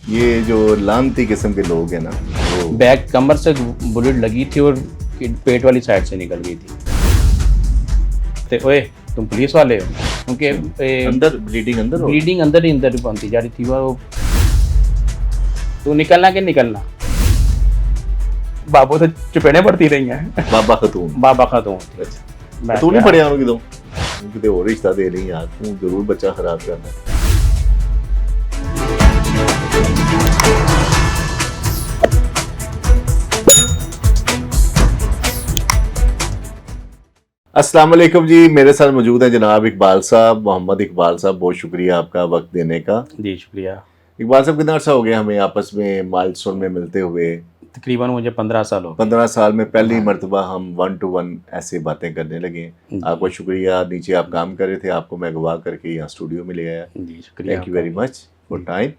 ये जो लानती किस्म के लोग हैं ना, वो बैक कमर से बुलेट लगी थी और पेट वाली साइड से निकल गई थी। ते ओए तुम पुलिस वाले हो, क्योंकि अंदर ब्लीडिंग अंदर हो ब्लीडिंग अंदर ही अंदर बनती जा रही थी। वो तू निकलना कि निकलना, बाबू से चुपेने पड़ती रही हैं। बाबा खतून। बाबा खातून अच्छा तू नहीं पढ़िया उनकी तो कितने और रिश्ता दे रही यार, तू जरूर बच्चा खराब करना। अस्सलाम वालेकुम जी, मेरे साथ मौजूद है जनाब इकबाल साहब, मोहम्मद इकबाल साहब। बहुत शुक्रिया आपका वक्त देने का। जी शुक्रिया। इकबाल साहब कितना अर्सा हो गया हमें आपस में माइलस्टोन में मिलते हुए? तकरीबन मुझे 15 साल हो गए। 15 साल में पहली मर्तबा हम 1 to 1 ऐसे बातें करने लगे। आपको शुक्रिया, नीचे आप काम कर रहे थे, आपको मैं अगवा करके यहाँ स्टूडियो में ले आया। जी शुक्रिया, thank you very much for time.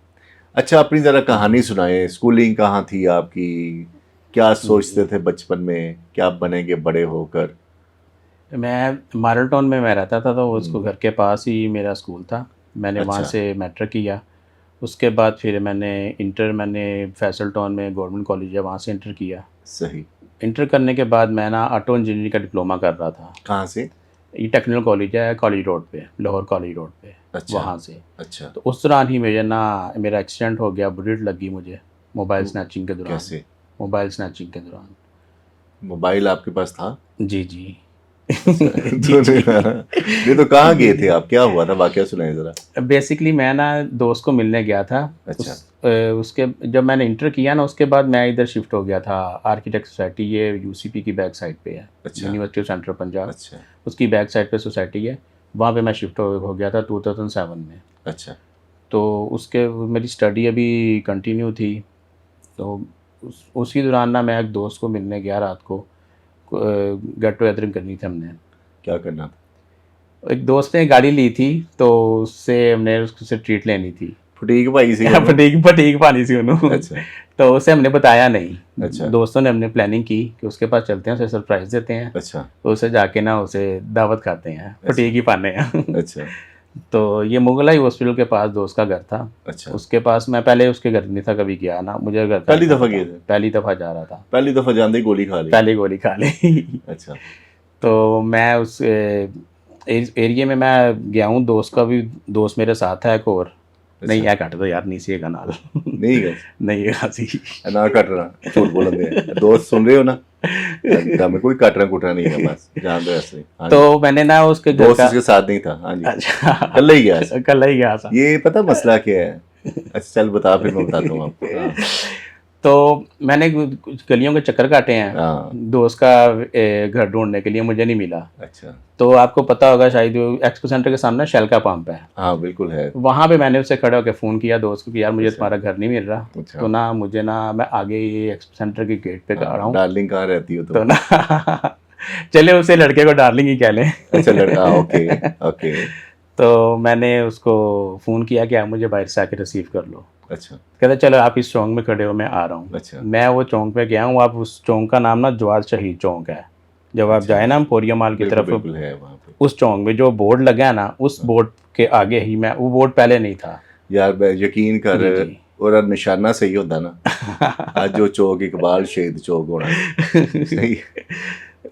अच्छा, अपनी ज़रा कहानी सुनाएं, स्कूलिंग कहाँ थी आपकी, क्या सोचते थे बचपन में, क्या बनेंगे बड़े होकर? मैं मॉडल टाउन में मैं रहता था, तो उसको घर के पास ही मेरा स्कूल था। मैंने वहाँ अच्छा। से मैट्रिक किया। उसके बाद फिर मैंने फैसल टाउन में गवर्नमेंट कॉलेज है, वहाँ से इंटर किया। सही। इंटर करने के बाद मैं ना ऑटो इंजीनियरिंग का डिप्लोमा कर रहा था। कहाँ से? ये टेक्निकल कॉलेज है, कॉलेज रोड पे, लाहौर कॉलेज रोड पे। अच्छा। वहाँ से अच्छा। तो उस दौरान ही मेरा एक्सीडेंट हो गया, बुलेट लगी मुझे मोबाइल स्नैचिंग के दौरान। कैसे? मोबाइल स्नैचिंग के दौरान। मोबाइल आपके पास था? जी जी। ये तो कहाँ गए थे आप, क्या हुआ था, वाकया सुनाए जरा। बेसिकली मैं ना दोस्त को मिलने गया था। अच्छा। उसके जब मैंने इंटर किया ना, उसके बाद मैं इधर शिफ्ट हो गया था आर्किटेक्ट सोसाइटी। ये यूसीपी की बैक साइड पे है। अच्छा। University of central Punjab. अच्छा। उसकी बैक साइड पे सोसाइटी है, वहाँ पे मैं शिफ्ट हो गया था 2007 में। अच्छा। तो उसके मेरी स्टडी अभी कंटिन्यू थी। तो उसी दौरान ना मैं एक दोस्त को मिलने गया रात को। गेट टुगेदर करनी थी हमने। क्या करना था? एक दोस्त ने गाड़ी ली थी, तो हमने उससे ट्रीट लेनी थी। फटीक भाई सी? फटीक पानी सी उन्होंने। अच्छा। तो उसे हमने बताया नहीं। अच्छा। दोस्तों ने हमने प्लानिंग की कि उसके पास चलते हैं, उसे सरप्राइज देते हैं। अच्छा। तो उसे जाके ना उसे दावत खाते हैं, फटीक ही पाने हैं। अच्छा। तो ये मुगलाई हॉस्पिटल के पास दोस्त का घर था। अच्छा। उसके पास मैं पहले उसके घर नहीं था कभी गया ना, मुझे घर पहली दफा गए थे? पहली दफा जा रहा था। पहली दफा जानते ही गोली खा ली? पहली गोली खा ली। अच्छा। तो मैं उस एरिया में मैं गया हूँ, दोस्त का भी दोस्त मेरे साथ है एक और। नहीं है कट दो यार, नहीं सी का नाल नहीं गए? नहीं है खासी ना कट रहा, झूठ बोलते हैं दोस्त, सुन रहे हो ना? हमें कोई कटरा कुटरा नहीं है, बस जान दो ऐसे। तो मैंने ना उसके घर दोस्त का उसके साथ नहीं था। हाँ जी। अच्छा, कल ही गया था। कल ही गया था। ये पता मसला क्या है? अच्छा चल बता, फिर मैं बताता हूँ आपको। हाँ। तो मैंने कुछ गलियों के चक्कर काटे हैं हाँ। दोस्त का घर ढूंढने के लिए, मुझे नहीं मिला। अच्छा। तो आपको पता होगा शायद, एक्सपो सेंटर के सामने शेल का पंप है। हाँ बिल्कुल है। वहाँ पे मैंने उससे खड़े होकर फ़ोन किया दोस्त को कि यार मुझे अच्छा। तुम्हारा घर नहीं मिल रहा। अच्छा। तो ना मुझे ना, मैं आगे ये एक्सपो सेंटर के गेट पे खड़ा हूँ। डार्लिंग कहाँ रहती हो तो ना चले उसे लड़के को डार्लिंग ही कह लें। अच्छा लड़का, ओके ओके। तो मैंने उसको फ़ोन किया कि आप मुझे बाहर से आके रिसीव कर लो। अच्छा। कहते चलो आप इस चौंक में खड़े हो, मैं आ रहा हूँ। अच्छा। मैं वो चौंक पे गया हूँ। आप उस चौंक का नाम ना जवाद शहीद चौंक है। जब आप अच्छा। जाए ना पोरिया माल की बिल्कुल तरफ, बिल्कुल है वहाँ पे। उस चौंक में जो बोर्ड लगा है ना, उस बोर्ड के आगे ही मैं, वो बोर्ड पहले नहीं था यार, यकीन कर, जी, जी। और निशाना सही होता ना आज जो चौक इकबाल शहीद चौक होना सही।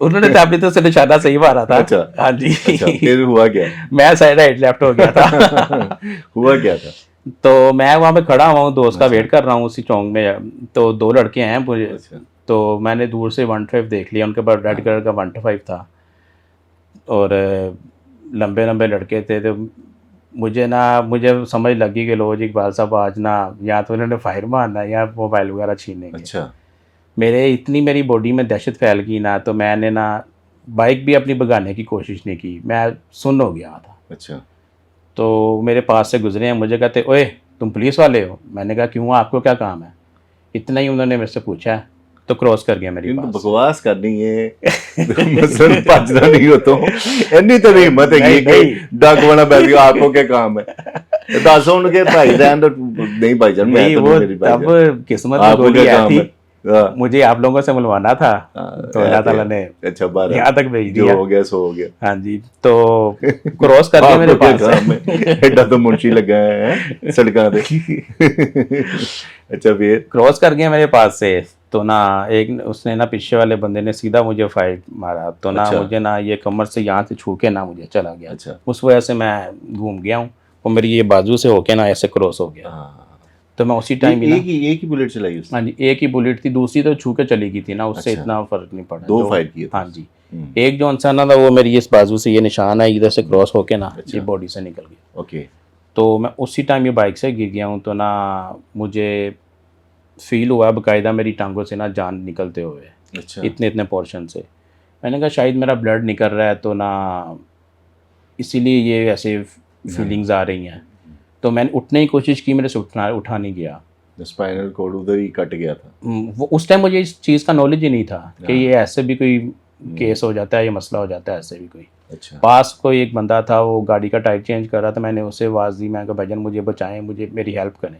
उन्होंने तो अपनी तो से निशाना सही मारा था। अच्छा। हाँ जी। अच्छा फिर हुआ क्या? मैं साइड राइट लेफ्ट हो गया था। हुआ क्या था? तो मैं वहाँ पे खड़ा हुआ हूँ, दोस्त का अच्छा। वेट कर रहा हूँ उसी चौंक में। तो दो लड़के हैं मुझे। अच्छा। तो मैंने दूर से 125 देख लिया, उनके पास रेड कलर का 125 था और लंबे लंबे लड़के थे। तो मुझे समझ लगी कि लो जी इकबाल साहब आज ना, या तो इन्होंने फायर मारना है या मोबाइल वगैरह छीनेंगे। अच्छा। मेरी बॉडी में दहशत फैल गई ना, तो मैंने ना बाइक भी अपनी भगाने की कोशिश नहीं की, मैं सुन्न हो गया था। अच्छा। तो मेरे पास से गुजरे हैं, मुझे कहते ओए तुम पुलिस वाले हो? मैंने कहा क्यों, आपको क्या काम है? इतना ही उन्होंने मेरे से पूछा, तो क्रॉस कर गया मेरी इनको पास। बकवास करनी है मसलन भजना नहीं हो तो इतनी तो हिम्मत है कि डग वाला बैठ गया, आपको क्या काम है? दस उनके भाई रहन तो नहीं भाईजान, मैं नहीं, तो वो नहीं मेरी तब भाईजान, किस्मत की आपको गोली क्या आई काम थी। है? हाँ, मुझे आप लोगों से मिलवाना था, हाँ, तो अल्लाह ताला ने अच्छा बारह यहाँ तक भेज जो दिया। हो गया सो हो गया। हाँ जी, तो क्रॉस कर गया आप मेरे लोग क्या पास काम है, एडा तो मुंशी लगा है सड़कों पे। अच्छा फिर क्रॉस कर गया मेरे पास से। तो ना एक उसने ना पीछे वाले बंदे ने सीधा मुझे फाइट मारा, तो ना अच्छा मुझे ना ये कमर से यहाँ से छू के ना मुझे चला गया। अच्छा उस वजह से मैं घूम गया हूँ, और मेरी ये बाजू से होके ना ऐसे क्रॉस हो गया। हाँ तो मैं उसी टाइम ही ना, एक ही बुलेट चलाई उसने? हाँ जी, एक ही बुलेट थी, दूसरी तो छू के चली गई थी ना, उससे अच्छा इतना फर्क नहीं पड़ा। दो जो फायर किए थे हाँ उसने? जी, हम्म, एक जो इंसान था वो मेरी इस बाजू से ये निशान है, इधर से क्रॉस होके ना अच्छा। ये बॉडी से निकल गया। ओके तो मैं उसी टाइम ये बाइक से गिर गया हूँ, तो ना मुझे फील हुआ बाकायदा मेरी टांगों से ना जान निकलते हुए, अच्छा इतने इतने पोर्शन से। मैंने कहा शायद मेरा ब्लड निकल रहा है, तो ना इसीलिए ये ऐसे फीलिंग्स आ रही हैं। तो मैंने उठने की कोशिश की, मेरे से उठा नहीं गया। स्पाइनल कॉर्ड उधर ही कट गया था। वो उस टाइम मुझे इस चीज़ का नॉलेज ही नहीं था कि हाँ। ये ऐसे भी कोई केस हो जाता है, ये मसला हो जाता है ऐसे भी कोई। अच्छा पास कोई एक बंदा था, वो गाड़ी का टायर चेंज कर रहा था, मैंने उसे आवाज़ दी, मैं कहा भाईजान मुझे बचाएं, मुझे मेरी हेल्प करें।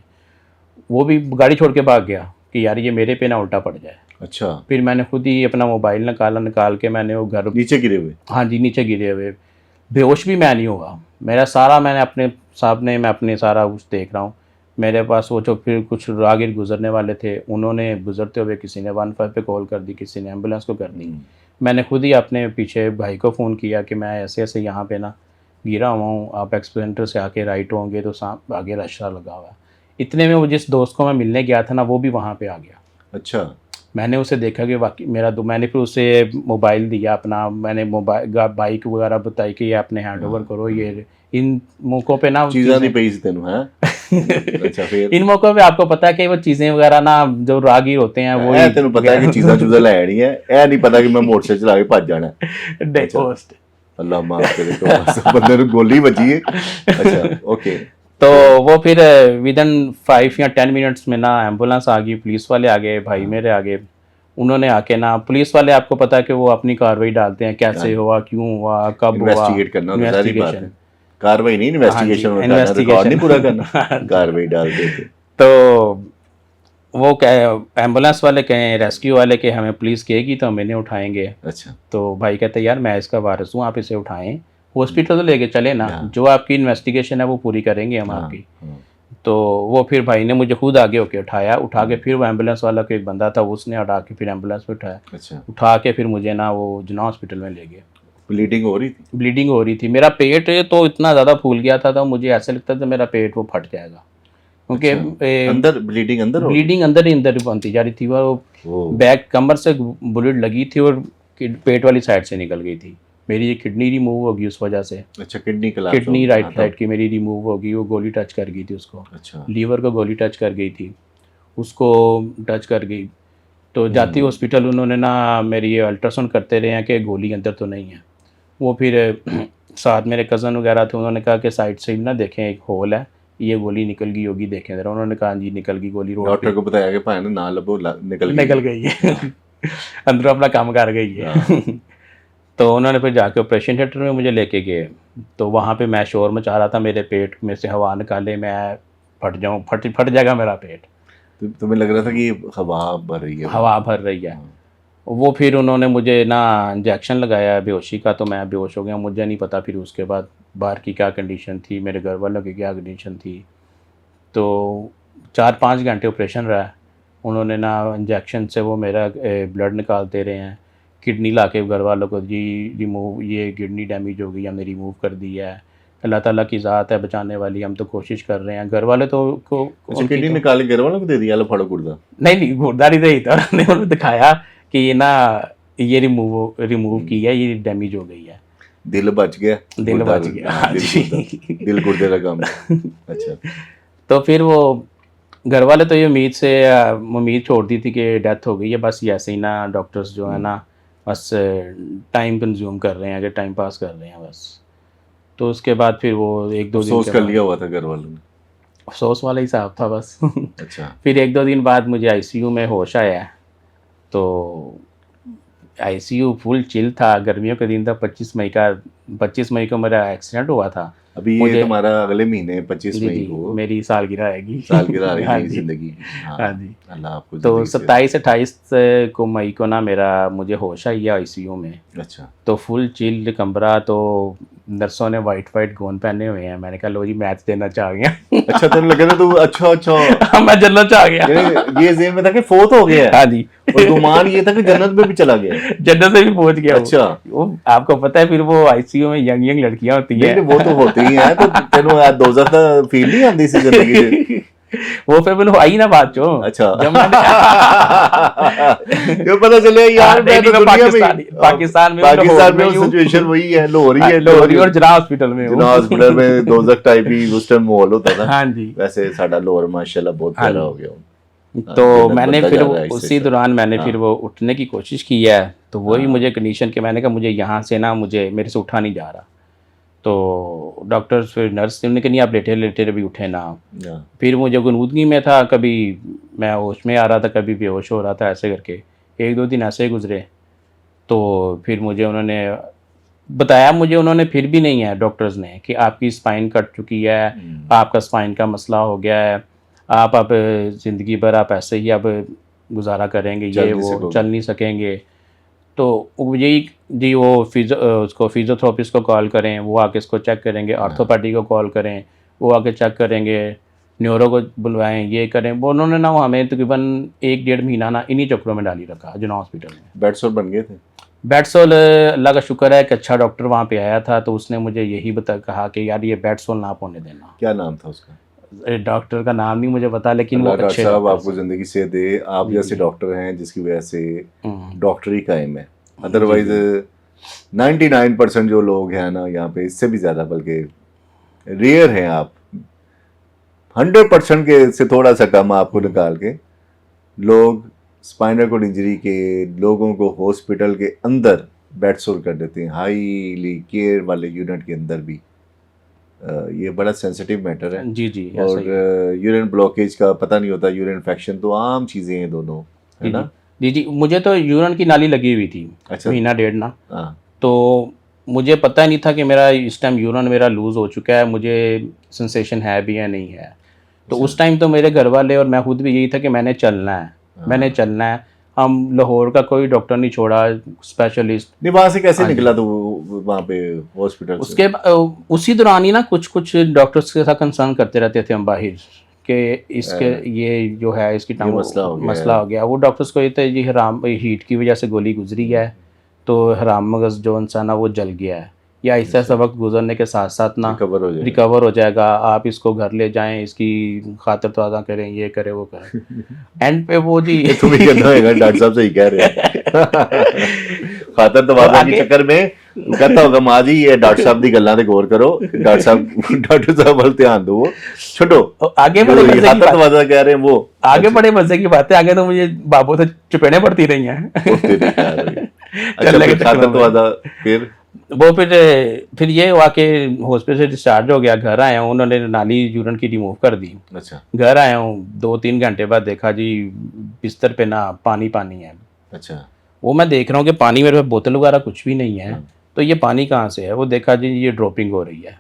वो भी गाड़ी छोड़ के भाग गया कि यार ये मेरे पे ना उल्टा पड़ जाए। अच्छा फिर मैंने खुद ही अपना मोबाइल निकाल के मैंने वो घर, नीचे गिरे हुए? हाँ जी, नीचे गिरे हुए। बेहोश भी मैं नहीं हुआ, मेरा सारा मैंने अपने सामने मैं अपने सारा कुछ देख रहा हूँ। मेरे पास वो जो फिर कुछ राहगीर गुजरने वाले थे, उन्होंने गुजरते हुए किसी ने 15 पे कॉल कर दी, किसी ने एम्बुलेंस को कर दी। मैंने खुद ही अपने पीछे भाई को फ़ोन किया कि मैं ऐसे ऐसे यहाँ पे ना गिरा हुआ हूँ, आप एक्सप्लेंटर से आके राइट होंगे तो आगे रास्ता लगा हुआ है। इतने में वो जिस दोस्त को मैं मिलने गया था ना, वो भी वहाँ पे आ गया। अच्छा मैंने उसे देखा कि वाकई मेरा मैंने फिर उसे मोबाइल दिया अपना, मैंने मोबाइल बाइक वगैरह बताई कि ये अपने हैंड ओवर करो, ये इन मौक़ों पे ना चीज़ां नहीं पई सी तेनू है? अच्छा फिर इन मौक़ों पे आपको पता है कि वो चीज़ें वगैरह ना जो राहगीर होते हैं वो ए तेनू पता है कि चीज़ां चूज़ां लैनी है, ए नहीं पता कि मैं मोटरसाइकिल चला के भज जाना है। डेकोस्ट। अल्लाह माफ करे तो बस बंदे ਨੂੰ गोली बजी है। अच्छा ओके तो वो फिर विद इन 5 या 10 मिनट्स में ना एम्बुलेंस आ गई, पुलिस वाले आ गए, भाई मेरे आ गए। उन्होंने आके ना, पुलिस वाले आपको पता है कि वो अपनी कार्रवाई डालते हैं, कैसे हुआ, क्यों हुआ, कब हुआ, इन्वेस्टिगेट करना होता है, सारी बात है। इन्वेस्टिगेशन। कार्रवाई नहीं, हाँ जी, इन्वेस्टिगेशन होता है ना, रिकॉर्ड इन्वेस्टिगेशन। नहीं पूरा करना, हाँ जी। कार्रवाई डालते थे। तो वो कहे एम्बुलेंस वाले कहें, रेस्क्यू वाले के हमें पुलिस कहेगी तो हम इन्हें उठाएंगे। अच्छा तो भाई कहते यार मैं इसका वारिस हूँ, आप इसे उठाएं, हॉस्पिटल तो लेके चले ना, हाँ। जो आपकी इन्वेस्टिगेशन है वो पूरी करेंगे हम हाँ, आपकी। हाँ, तो वो फिर भाई ने मुझे खुद आगे होके उठा के फिर वो एम्बुलेंस वाला कोई एक बंदा था, उसने उठा के फिर एम्बुलेंस में उठाया, अच्छा उठा के फिर मुझे ना वो जना हॉस्पिटल में ले गए। ब्लीडिंग हो रही थी? ब्लीडिंग हो रही थी, मेरा पेट तो इतना ज़्यादा फूल गया था, तो मुझे ऐसे लगता था मेरा पेट वो फट जाएगा, क्योंकि अच्छा, अंदर ब्लीडिंग अंदर हो ब्लीडिंग अंदर ही अंदर बनती जा रही थी। वो ओ, बैक कमर से बुलेट लगी थी और पेट वाली साइड से निकल गई थी। मेरी ये किडनी रिमूव होगी उस वजह से, अच्छा kidney collapse kidney right side की मेरी रिमूव होगी, वो गोली टच कर गई थी उसको, अच्छा लीवर को गोली टच कर गई थी, उसको टच कर गई। तो जाती हॉस्पिटल उन्होंने ना मेरी ये अल्ट्रासाउंड करते रहे हैं कि गोली अंदर तो नहीं है। वो फिर साथ मेरे कज़न वगैरह थे, उन्होंने कहा कि साइड से ना देखें एक होल है, ये गोली निकल गई होगी, देखें ज़रा। उन्होंने कहा जी निकल गई गोली, रोड डॉक्टर पे को बताया कि भाई ना लबो निकल गई है। अंदर अपना काम कर गई है। तो उन्होंने फिर जाके ऑपरेशन थिएटर में मुझे लेके गए, तो वहाँ पे मैं शोर मचा रहा था, मेरे पेट में से हवा निकाले, मैं फट जाऊँ, फट जाएगा मेरा पेट, तुम्हें लग रहा था कि हवा भर रही है? हवा भर रही है। वो फिर उन्होंने मुझे ना इंजेक्शन लगाया बेहोशी का, तो मैं बेहोश हो गया। मुझे नहीं पता फिर उसके बाद बाहर की क्या कंडीशन थी, मेरे घर वालों की क्या कंडीशन थी। तो 4-5 घंटे ऑपरेशन रहा। उन्होंने ना इंजेक्शन से वो मेरा ब्लड निकालते रहे हैं, किडनी ला के घर वालों को जी रिमूव, ये किडनी डैमेज हो गई, हमने रिमूव कर दी है, अल्लाह ताला की ज़ात है बचाने वाली, हम तो कोशिश कर रहे हैं। घर वाले तो अच्छा उनकी किडनी तो निकाल के घर वालों को दे दिया, लो फड़ो गुर्दा? नहीं गुर्दारी नहीं था। उन्होंने दिखाया कि ये ना ये रिमूव की है, ये डैमेज हो गई है। दिल बच गया? दिल गुर्दा- बच गया, हाँ, हाँ दिल जी। गुर्दा, दिल गुर्दे का काम है। अच्छा तो फिर वो घर वाले तो ये उम्मीद छोड़ दी थी कि डेथ हो गई है, बस ये ऐसे ही ना डॉक्टर्स जो है ना बस टाइम कंज्यूम कर रहे हैं, कि टाइम पास कर रहे हैं बस। तो उसके बाद फिर वो 1-2 दिन अफसोस के कर बाद लिया हुआ था घर वालों ने? अफसोस वाला हिसाब था बस। अच्छा फिर 1-2 दिन बाद मुझे आईसीयू में होश आया। तो आईसीयू फुल चिल था, गर्मियों का दिन था, 25 मई को मेरा एक्सीडेंट हुआ था। अभी ये मुझे तुम्हारा अगले महीने 25 जी मई जी को मेरी सालगिरह आएगी। सालगिरह आ हाँ रही है जी, जिंदगी की। हाँ हाँ, जी। अल्लाह आपको तो जिंदगी से। 27-28 को मई को ना मेरा मुझे होश आई है आईसीयू में। अच्छा तो फुल चिल्ड कमरा, तो नर्सों ने वाइट वाइट गोन पहने हुए हैं। मैंने कहा लो जी मैच देना चाह गया। अच्छा, तेरे लगे ना तू, अच्छा अच्छा, मैं जन्नत चाह गया। यानी ये जेल में था कि फोत हो गया है, हाँ जी। और गुमान ये था कि जन्नत में भी चला गया है। जन्नत से भी पहुंच गया अच्छा, वो आपको पता है फिर वो आईसीयू में यंग यंग लड़कियां होती नहीं हैं। नहीं, वो तो होते ही हैं, तो तेनों यार दोज़ख दा फील नहीं आती सी जिंदगी च। वो फिर मैंने आई ना बात चो अच्छा जब मैंने जो पता चले यार, नहीं, मैं तो नहीं, मैं दुनिया में पाकिस्तान में हूँ, पाकिस्तान लाहौर में में वो ही हूँ। सिचुएशन वही है, लाहौर ही है, लोहरी और जना हॉस्पिटल में जिना हूँ। हॉस्पिटल में दोज़ख टाइप ही उस टाइम माहौल होता था। हाँ जी, वैसे साडा लाहौर माशाल्लाह बहुत हाँ प्यारा जी। हो गया। तो जन्नत मैंने बनता फिर जा रहा है इससे उसी इससे। दौरान मैंने फिर हाँ वो उठने की कोशिश की है, तो वही हाँ मुझे कंडीशन के मैंने कहा मुझे यहाँ से ना मुझे मेरे से उठा नहीं जा रहा। तो डॉक्टर्स फिर नर्स ने कहा नहीं आप लेटे लेटे भी उठे ना। हाँ, फिर मुझे गुनगुदगी में था, कभी मैं होश में आ रहा था, कभी बेहोश हो रहा था, ऐसे करके 1-2 दिन ऐसे ही गुजरे। तो फिर मुझे उन्होंने बताया, मुझे उन्होंने फिर भी नहीं है डॉक्टर्स ने कि आपकी स्पाइन कट चुकी है, आपका स्पाइन का मसला हो गया है, आप अब ज़िंदगी भर आप ऐसे ही अब गुजारा करेंगे, चल ये नहीं वो सकोगे। चल नहीं सकेंगे। तो यही जी वो उसको फिजियोथेरेपिस्ट को कॉल करें, वो आके इसको चेक करेंगे, ऑर्थोपैडी को कॉल करें, वो आके चेक करेंगे, न्यूरो को बुलवाएं, ये करें वो। उन्होंने ना वो हमें तकरीबन 1-1.5 महीना ना इन्हीं चक्करों में डाल ही रखा जना हॉस्पिटल में। बेड सोर बन गए थे। बेडसोल अल्लाह का शुक्र है कि अच्छा डॉक्टर वहाँ पे आया था, तो उसने मुझे यही कहा कि यार ये बेडसोल ना होने देना। क्या नाम था उसका? डॉक्टर का नाम नहीं मुझे पता, लेकिन वो अल्लाह डॉक्टर अच्छे साहब डॉक्टर आपको हैं। ज़िंदगी से दे, आप जी जैसे जी। डॉक्टर हैं जिसकी वजह से हम्म, डॉक्टरी कायम है। जी अदरवाइज जी 99% जो लोग हैं ना यहाँ पे, इससे भी ज़्यादा बल्कि रेयर हैं आप, 100% के से थोड़ा सा कम आपको निकाल के लोग स्पाइनल कॉर्ड इंजरी के लोगों को हॉस्पिटल के अंदर बेड सोर कर देते हैं, हाईली केयर वाले यूनिट के अंदर भी। ये बड़ा सेंसिटिव मैटर है। जी जी ऐसा और ही है। यूरिन ब्लॉकेज का पता नहीं होता, यूरिन इन्फेक्शन तो आम चीज़ें हैं दोनों, है जी जी ना? जी जी। मुझे तो यूरिन की नाली लगी हुई थी अच्छा। महीना डेढ़ ना। हाँ तो मुझे पता ही नहीं था कि मेरा इस टाइम यूरिन मेरा लूज़ हो चुका है, मुझे सेंसेशन है भी या नहीं है। तो अच्छा। उस टाइम तो मेरे घर वाले और मैं खुद भी यही था कि मैंने चलना है, मैंने हाँ, चलना है। हम लाहौर का कोई डॉक्टर नहीं छोड़ा, स्पेशलिस्ट। नहीं वहाँ से कैसे हाँ जी। निकला तो वहाँ पे हॉस्पिटल से? उसी दौरान ही ना कुछ कुछ डॉक्टर्स के साथ कंसर्न करते रहते थे हम बाहर कि इसके ये जो है इसकी ये मसला हो गया मसला है। हो गया। वो डॉक्टर्स को ये था जी हराम हीट की वजह से गोली गुजरी है, तो हराम मगज़ जो इंसान है वो जल गया है, या ऐसा ऐसा वक्त गुजरने के साथ साथ ना रिकवर हो जाएगा। रिकवर हो जाएगा, आप इसको घर ले जाएं, इसकी खातिर ताज़ा करें, ये करें वो करें। एंड पे वो जी तुम ही कहना होगा, डॉक्टर साहब सही कह रहे हैं। खातर तवाज़ा के आगे चक्कर में तू कहता होगा माँ जी ये डॉक्टर साहब दी गल्लां ते गौर करो, डॉक्टर साहब वाल ध्यान दो, छोड़ो आगे जो बड़े ये मजे की खातर बात, तवाज़ा कह रहे हैं वो आगे बड़े मजे की बात है। आगे तो मुझे बाबू से चुपेने पड़ती रही हैं। उठते नहीं यार। अच्छा, चलने के फिर चक्करों खातर में तवाज़ा फिर? वो फिर ये हुआ कि हॉस्पिटल से डिस्चार्ज हो गया, घर आया हूँ, उन्होंने नाली यूरिन की रिमूव कर दी। अच्छा घर आया हूँ, 2-3 घंटे बाद देखा जी बिस्तर पे ना पानी पानी है। अच्छा। वो मैं देख रहा हूँ कि पानी मेरे पास बोतल वगैरह कुछ भी नहीं है, हाँ, तो ये पानी कहाँ से है? वो देखा जी ये ड्रॉपिंग हो रही है,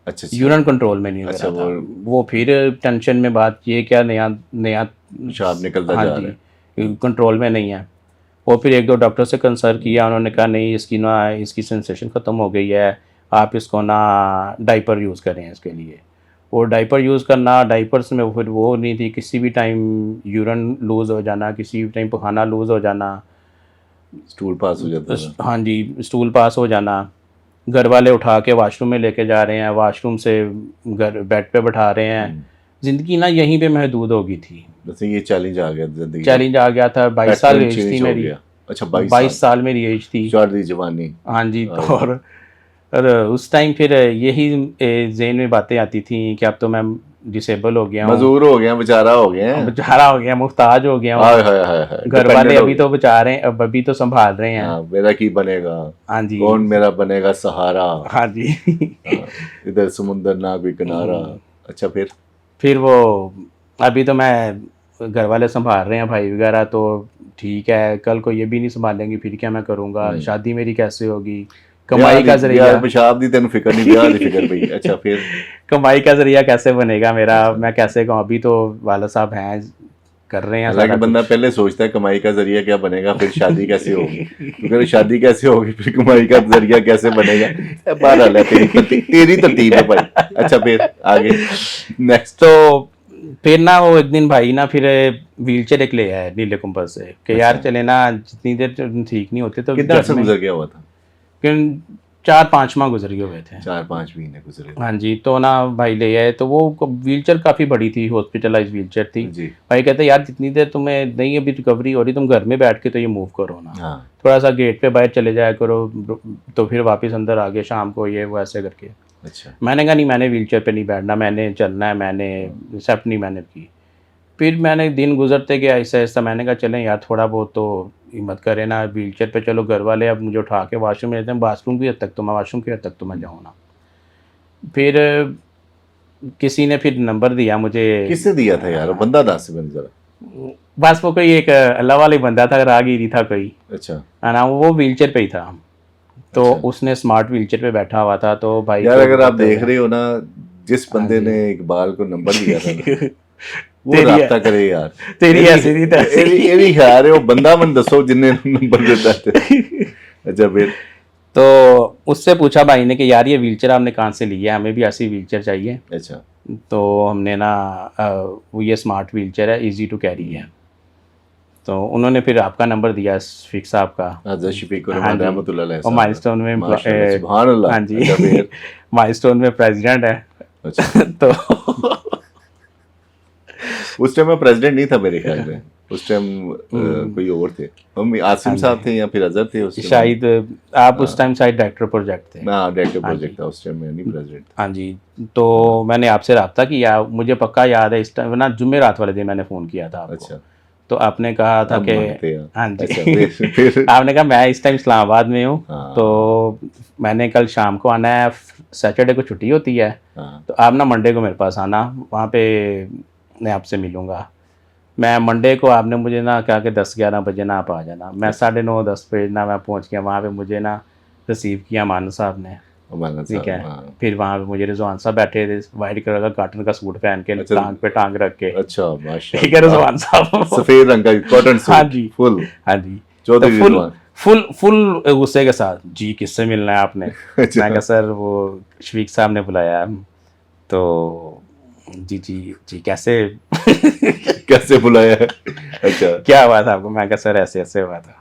अच्छा यूरिन कंट्रोल में नहीं हो अच्छा, रहा था। वो फिर टेंशन में बात, ये क्या नया नया पेशाब निकलता हाँ जा जी रहा है। कंट्रोल में नहीं है। वो फिर 1-2 डॉक्टर से कंसल्ट किया, उन्होंने कहा नहीं इसकी ना इसकी सेंसेशन ख़त्म हो गई है, आप इसको ना डाइपर यूज़ करें इसके लिए। वो डाइपर यूज़ करना, डाइपर्स में फिर वो नहीं थी, किसी भी टाइम यूरिन लूज़ हो जाना, किसी भी टाइम पखाना लूज़ हो जाना, स्टूल पास हो जाता था। हाँ जी स्टूल पास हो जाना, घर वाले उठा के वाशरूम में लेके जा रहे हैं, वाशरूम से घर बेड पे बैठा रहे हैं। ज़िंदगी ना यहीं पे महदूद हो गई थी। जैसे ये चैलेंज आ गया जिंदगी का। चैलेंज आ गया था, 22 साल पैटर्न एज थी चेंज हो मेरी। गया। अच्छा 22 22 साल साल मेरी एज थी। चढ़ दी जवानी। हाँ जी। तो और उस टाइम फिर यही ज़हन में बातें आती थी कि अब तो मैं डिसेबल हो गया हूँ, मजदूर हो गया, बेचारा हो गया है। बेचारा हो गया, मुफ्ताज हो गया हाय हूँ, हाय हाय हाय, घर dependent वाले हो अभी गया। तो बचा रहे हैं, अब अभी तो संभाल रहे हैं। हाँ, मेरा की बनेगा, हाँ जी कौन मेरा बनेगा सहारा। हाँ जी। हाँ, इधर समुंदर ना कोई किनारा। अच्छा फिर वो अभी तो मैं घर वाले संभाल रहे हैं भाई वगैरह, तो ठीक है, कल को ये भी नहीं संभालेंगे, फिर क्या मैं करूँगा, नहीं। शादी मेरी कैसे होगी, कमाई का जरिया, पेशाब दी तेन फिक्र नहीं, ब्याह दी फिक्र पई। अच्छा फिर कमाई का जरिया कैसे बनेगा मेरा, मैं कैसे कहूँ, अभी तो वाला साहब हैं कर रहे हैं हालांकि सारा बंदा कुछ। पहले सोचता है कमाई का जरिया क्या बनेगा, फिर शादी कैसे होगी, तो फिर शादी कैसे होगी, फिर कमाई का जरिया कैसे बनेगा। बहरहाल है, तेरी तरतीब है भाई। अच्छा फिर आगे नेक्स्ट। तो फिर ना वो एक दिन भाई ना फिर व्हील चेयर एक ले आया नीले कुंभल से कि यार अच्छा। चले ना, जितनी देर ठीक नहीं होते तो कितना घर अर्सा में, गुजर गया हुआ था? 4-5 माह गुजर गए हुए थे। 4-5 महीने गुजरे। हाँ जी, तो ना भाई ले आए, तो वो व्हीलचेयर काफ़ी बड़ी थी, हॉस्पिटलाइज व्हीलचेयर थी। जी। भाई कहते यार जितनी देर तुम्हें नहीं अभी रिकवरी हो रही, तुम घर में बैठ के तो ये मूव करो ना, हाँ। थोड़ा सा गेट पे बाहर चले जाया करो, तो फिर वापस अंदर आ गए शाम को, ये वो ऐसे करके। अच्छा। मैंने कहा नहीं, मैंने व्हीलचेयर पे नहीं बैठना, मैंने चलना है, मैंने एक्सेप्ट नहीं मैंने की। फिर मैंने दिन गुजरते गया ऐसा ऐसा, मैंने कहा चलें यार थोड़ा बहुत तो हिम्मत करें ना, व्हीलचेयर पे चलो, घर वाले अब मुझे उठा के वॉशरूम में लेते हैं, बाथरूम की हद तक तो मैं, वॉशरूम की हद तक तो मैं जाऊँ ना। फिर किसी ने फिर नंबर दिया मुझे। किसने दिया था यार, वो बंदा दस मैंने जरा। बस वो कोई एक अल्लाह वाला ही बंदा था, राहगीरी था कोई, अच्छा है ना, वो व्हीलचेयर पे ही था। तो अच्छा। उसने स्मार्ट व्हीलचेयर पे बैठा हुआ था, तो भाई यार को अगर आप पता देख है। रहे हो ना, जिस हाँ बंदे जी। ने इकबाल को नंबर दिया था ना, वो तेरी राब्ता करे यार। तेरी ऐसी थी तैसी। एरी खैर है, वो बंदा मन दसो जिन्ने नंबर देता है। अच्छा फिर तो उससे पूछा भाई ने कि यार ये व्हीलचेयर आपने कहाँ से ली है, हमें भी ऐसी व्हीलचेयर चाहिए। अच्छा तो हमने ना वो ये स्मार्ट व्हीलचेयर है, इजी टू कैरी है। तो उन्होंने फिर आपका नंबर दिया, शफीक साहब का। हज़रत शफीक हाँ जी, रहमतुल्लाह अलैह और साहब। माइलस्टोन में माशाल्लाह सुभान अल्लाह। हाँ जी अच्छा फिर माइलस्टोन में प्रेसिडेंट है। अच्छा तो उस टाइम मैं प्रेसिडेंट नहीं था मेरे ख्याल में, उस टाइम कोई और थे, हम आसिम हाँ जी। साहब थे या फिर अजहर थे उस टाइम। शायद आप उस टाइम शायद डायरेक्टर प्रोजेक्ट थे। मैं डायरेक्टर हाँ प्रोजेक्ट जी। था उस टाइम, मैं नहीं प्रेसिडेंट था। हाँ जी, तो मैंने आपसे रब्ता किया, मुझे पक्का याद है इस टाइम ना, जुमेरात वाले दिन मैंने फ़ोन किया था आपको। अच्छा तो आपने कहा था अब कि मानते हैं। हाँ जी अच्छा फिर आपने कहा मैं इस टाइम इस्लामाबाद में हूँ, हाँ। तो मैंने कल शाम को आना है, सैटरडे को छुट्टी होती है, हाँ तो आप ना मंडे को मेरे पास आना, वहाँ पे मैं आपसे मिलूँगा। मैं मंडे को, आपने मुझे ना कहा कि 10-11 बजे ना आप आ जाना। मैं 9:30-10 बजे ना मैं पहुँच गया वहाँ पे, मुझे ना रिसीव किया मानू साहब ने, माना ठीक है। साहब हाँ। फिर वहाँ पे मुझे रिजवान साहब बैठे थे, वाइट कलर का कॉटन का सूट पहन के, अच्छा। टांग पे टांग रख के, अच्छा ठीक है, माशाल्लाह। रिजवान साहब। सफेद रंग का कॉटन सूट। हाँ जी फुल हाँ जी। तो Chaudhary full Rizwan. Full full गुस्से के साथ, जी किससे मिलना है आपने? अच्छा। मैं कहा सर वो शफीक साहब ने बुलाया है। तो जी जी जी कैसे कैसे बुलाया है? अच्छा क्या हुआ था आपको? मैं कहा सर ऐसे ऐसे हुआ था।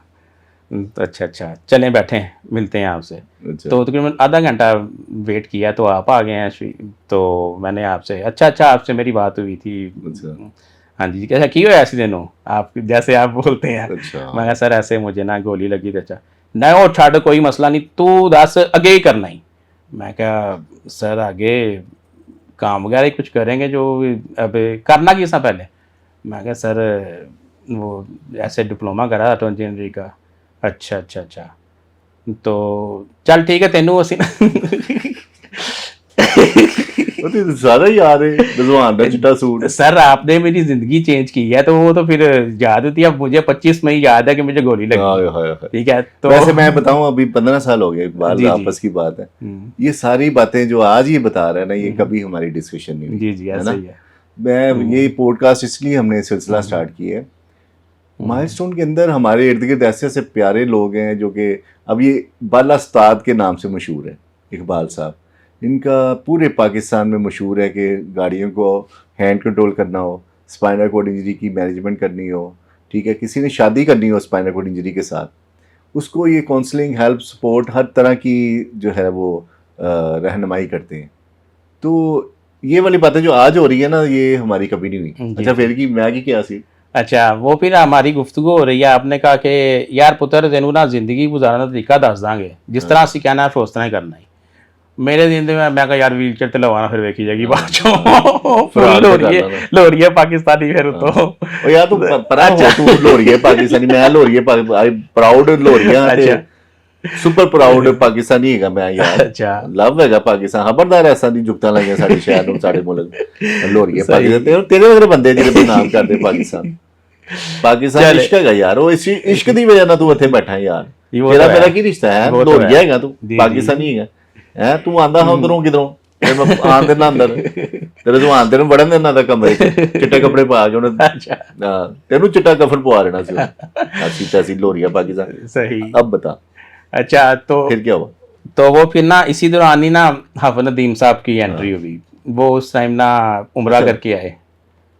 तो अच्छा अच्छा चलें बैठें, मिलते हैं आपसे। अच्छा तो तकरीबन आधा घंटा वेट किया, तो आप आ गए हैं। तो मैंने आपसे अच्छा आपसे मेरी बात हुई थी। अच्छा हाँ जी, कैसा की हो ऐसे दिनों आप, जैसे आप बोलते हैं। अच्छा मैं कहा सर ऐसे मुझे ना गोली लगी थी। अच्छा नहीं, वो छाड़, कोई मसला नहीं, तू दस अगे ही करना ही। मैं कहा सर आगे काम वगैरह ही कुछ करेंगे जो, अब करना किस था पहले? मैं कहा सर वो ऐसे डिप्लोमा करा था तो इंजीनियरिंग का। अच्छा अच्छा अच्छा, तो चल ठीक है तेनू असी वो तो ज्यादा याद है, रिजवान का चिट्टा सूट। सर आपने मेरी जिंदगी चेंज की है, तो वो तो फिर याद होती है। अब मुझे 25 मई याद है कि मुझे गोली हाय लगी, हाय हाय। ठीक है। तो वैसे मैं बताऊं अभी 15 साल हो गए इकबाल, जी जी आपस की बात है। ये सारी बातें जो आज ये बता रहा है ना, ये कभी हमारी डिस्कशन नहीं हुई, जी जी है ऐसा ना। ही है। मैं ये पॉडकास्ट इसलिए हमने सिलसिला स्टार्ट किया है, माइलस्टोन के अंदर हमारे इर्द गिर्द ऐसे ऐसे प्यारे लोग हैं जो कि अब ये बाला उस्ताद के नाम से मशहूर है, इकबाल साहब। इनका पूरे पाकिस्तान में मशहूर है कि गाड़ियों को हैंड कंट्रोल करना हो, स्पाइनल कॉर्ड इंजरी की मैनेजमेंट करनी हो, ठीक है, किसी ने शादी करनी हो स्पाइनल कॉर्ड इंजरी के साथ, उसको ये काउंसलिंग, हेल्प, सपोर्ट, हर तरह की जो है वो रहनुमाई करते हैं। तो ये वाली बातें जो आज हो रही है ना, ये हमारी कभी नहीं हुई। जी, अच्छा जी। फिर की मैं की क्या सी? अच्छा वो फिर हमारी गुफ्तगू हो रही है, आपने कहा कि यार पुत्र तेनू ना जिंदगी गुजारने का तरीका दस दांगे, जिस तरह ਅਸੀਂ कहना है उस तरह ही करना ही। मेरे दिन में मैं कहा यार व्हील चेयर ते लवाना, फिर वेखी जाएगी बाद चो फरार लो तो रही करना ना। है, लो रही है पाकिस्तानी फिर तो। ओ यार तू परा हो, तू लोरिये पाकिस्तानी, मैं लोरिये आई प्राउड लोरिया ते अच्छा सुपर प्राउड पाकिस्तानी हैगा मैं यार। अच्छा लव हैगा पाकिस्तान, खबरदार ऐसा दी जुगतां लाइयां साडे शहर नूं, साडे मुल्क लोरिये सही। पाकिस्तान, तेरे वगैरह बंदे जिहड़े बदनाम करदे पाकिस्तान। पाकिस्तान चले। इश्क है यार, वो इसी इश्क दी वजह ना तू ਇੱਥੇ ਬੈਠਾ है यार। ये वो तेरा तो मेरा है। की रिश्ता है, वो तो लोरिया है। हैगा तू, जी, पाकिस्तानी है तू आंदा है उधरों किधरों, ਤੇ ਮੈਂ ਆਣ ਦੇਣਾ ਅੰਦਰ, ਤੇਰੇ ਤੋਂ ਆਂਦੇ ਨੂੰ ਵੜਨ ਦੇਣਾ ਦਾ ਕਮਰੇ 'ਚ ਚਿੱਟੇ ਕੱਪੜੇ ਪਾ ਕੇ ਉਹਨੇ, अच्छा ਹਾਂ ਤੈਨੂੰ ਚਿੱਟਾ ਕਫਨ ਪਵਾ ਲੈਣਾ ਸੀ ਅਸੀਂ ਤੈਸੀ ਲੋਰੀਆ पाकिस्तान। सही। अब बता अच्छा तो फिर क्या हुआ? तो वो फिर ना इसी दौरान ही ना हाफिज नदीम साहब की एंट्री हुई। वो उस टाइम ना उम्रा अच्छा। करके आए।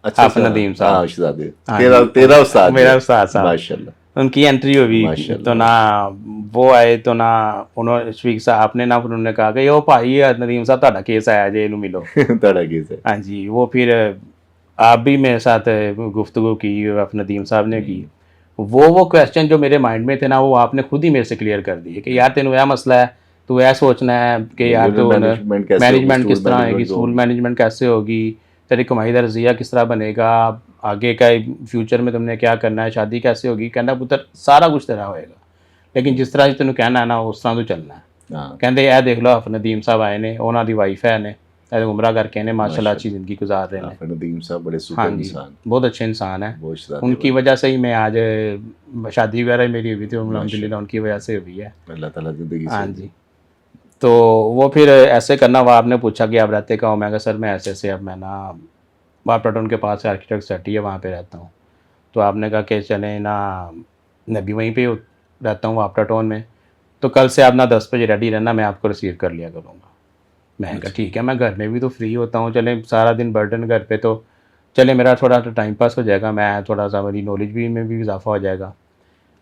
अच्छा हाफिज नदीम साहब। हाँ शहजादे, हाँ तेरा जी, तेरा उस्ताद मेरा है। उस्ताद साहब। माशाल्लाह उनकी एंट्री हुई माशाल्लाह। तो ना वो आए तो ना उन्होंने शफीक साहब ने ना फिर उन्होंने कहा कि ओ भाई नदीम साहब ਤੁਹਾਡਾ केस आया जे ਇਹਨੂੰ मिलो। तड़ा केस है। हाँ जी वो फिर आप भी मेरे साथ गुफ्तगू की और नदीम साहब ने की। वो क्वेश्चन जो मेरे माइंड में थे ना वो आपने खुद ही मेरे से क्लियर कर दिए कि यार तेन यह मसला है, तू यह सोचना है कि यार तो मैनेजमेंट कैसे होगी, मैनेजमेंट किस स्कूल तरह मैनेजमेंट आएगी, जो स्कूल होगी। मैनेजमेंट कैसे होगी, तेरी कमाई का रजिया किस तरह बनेगा, आगे का फ्यूचर में तुमने क्या करना है, शादी कैसे होगी। कहना पुत्र सारा कुछ तेरा होएगा, लेकिन जिस तरह तेन कहना है ना उस तरह तू चलना है। हाँ कहते यह देख लो आप नदीम साहब आए ने, उन्हों की वाइफ है ने उमरा करके ने माशाल्लाह अच्छी ज़िंदगी गुजार रहे हैं। हाफिज नदीम साहब बड़े हाँ सुपर जी इंसान, बहुत अच्छे इंसान हैं। बहुत शहजादे उनकी भाई। वजह से ही मैं आज शादी वगैरह मेरी हुई थी अल्हम्दुलिल्लाह उनकी वजह से हुई है। अल्लाह ताला जिंदगी हाँ से जी तो वो फिर ऐसे करना हुआ, आपने पूछा कि आप रहते कहाँ हो, मैं कहा सर मैं ऐसे अब मैं ना वापटाटोन के पास आर्किटेक्ट सिटी है वहाँ पे रहता हूँ। तो आपने कहा कि चलें ना मैं भी वहीं पे रहता हूँ वापटाटोन में, तो कल से आप ना 10 बजे रेडी रहना, मैं आपको रिसीव कर लिया करूँगा। मैं कहा ठीक है, मैं घर में भी तो फ्री होता हूँ, चलें सारा दिन बर्डन घर पे, तो चले मेरा थोड़ा सा टाइम पास हो जाएगा, मैं थोड़ा सा मेरी नॉलेज भी में भी इजाफा हो जाएगा।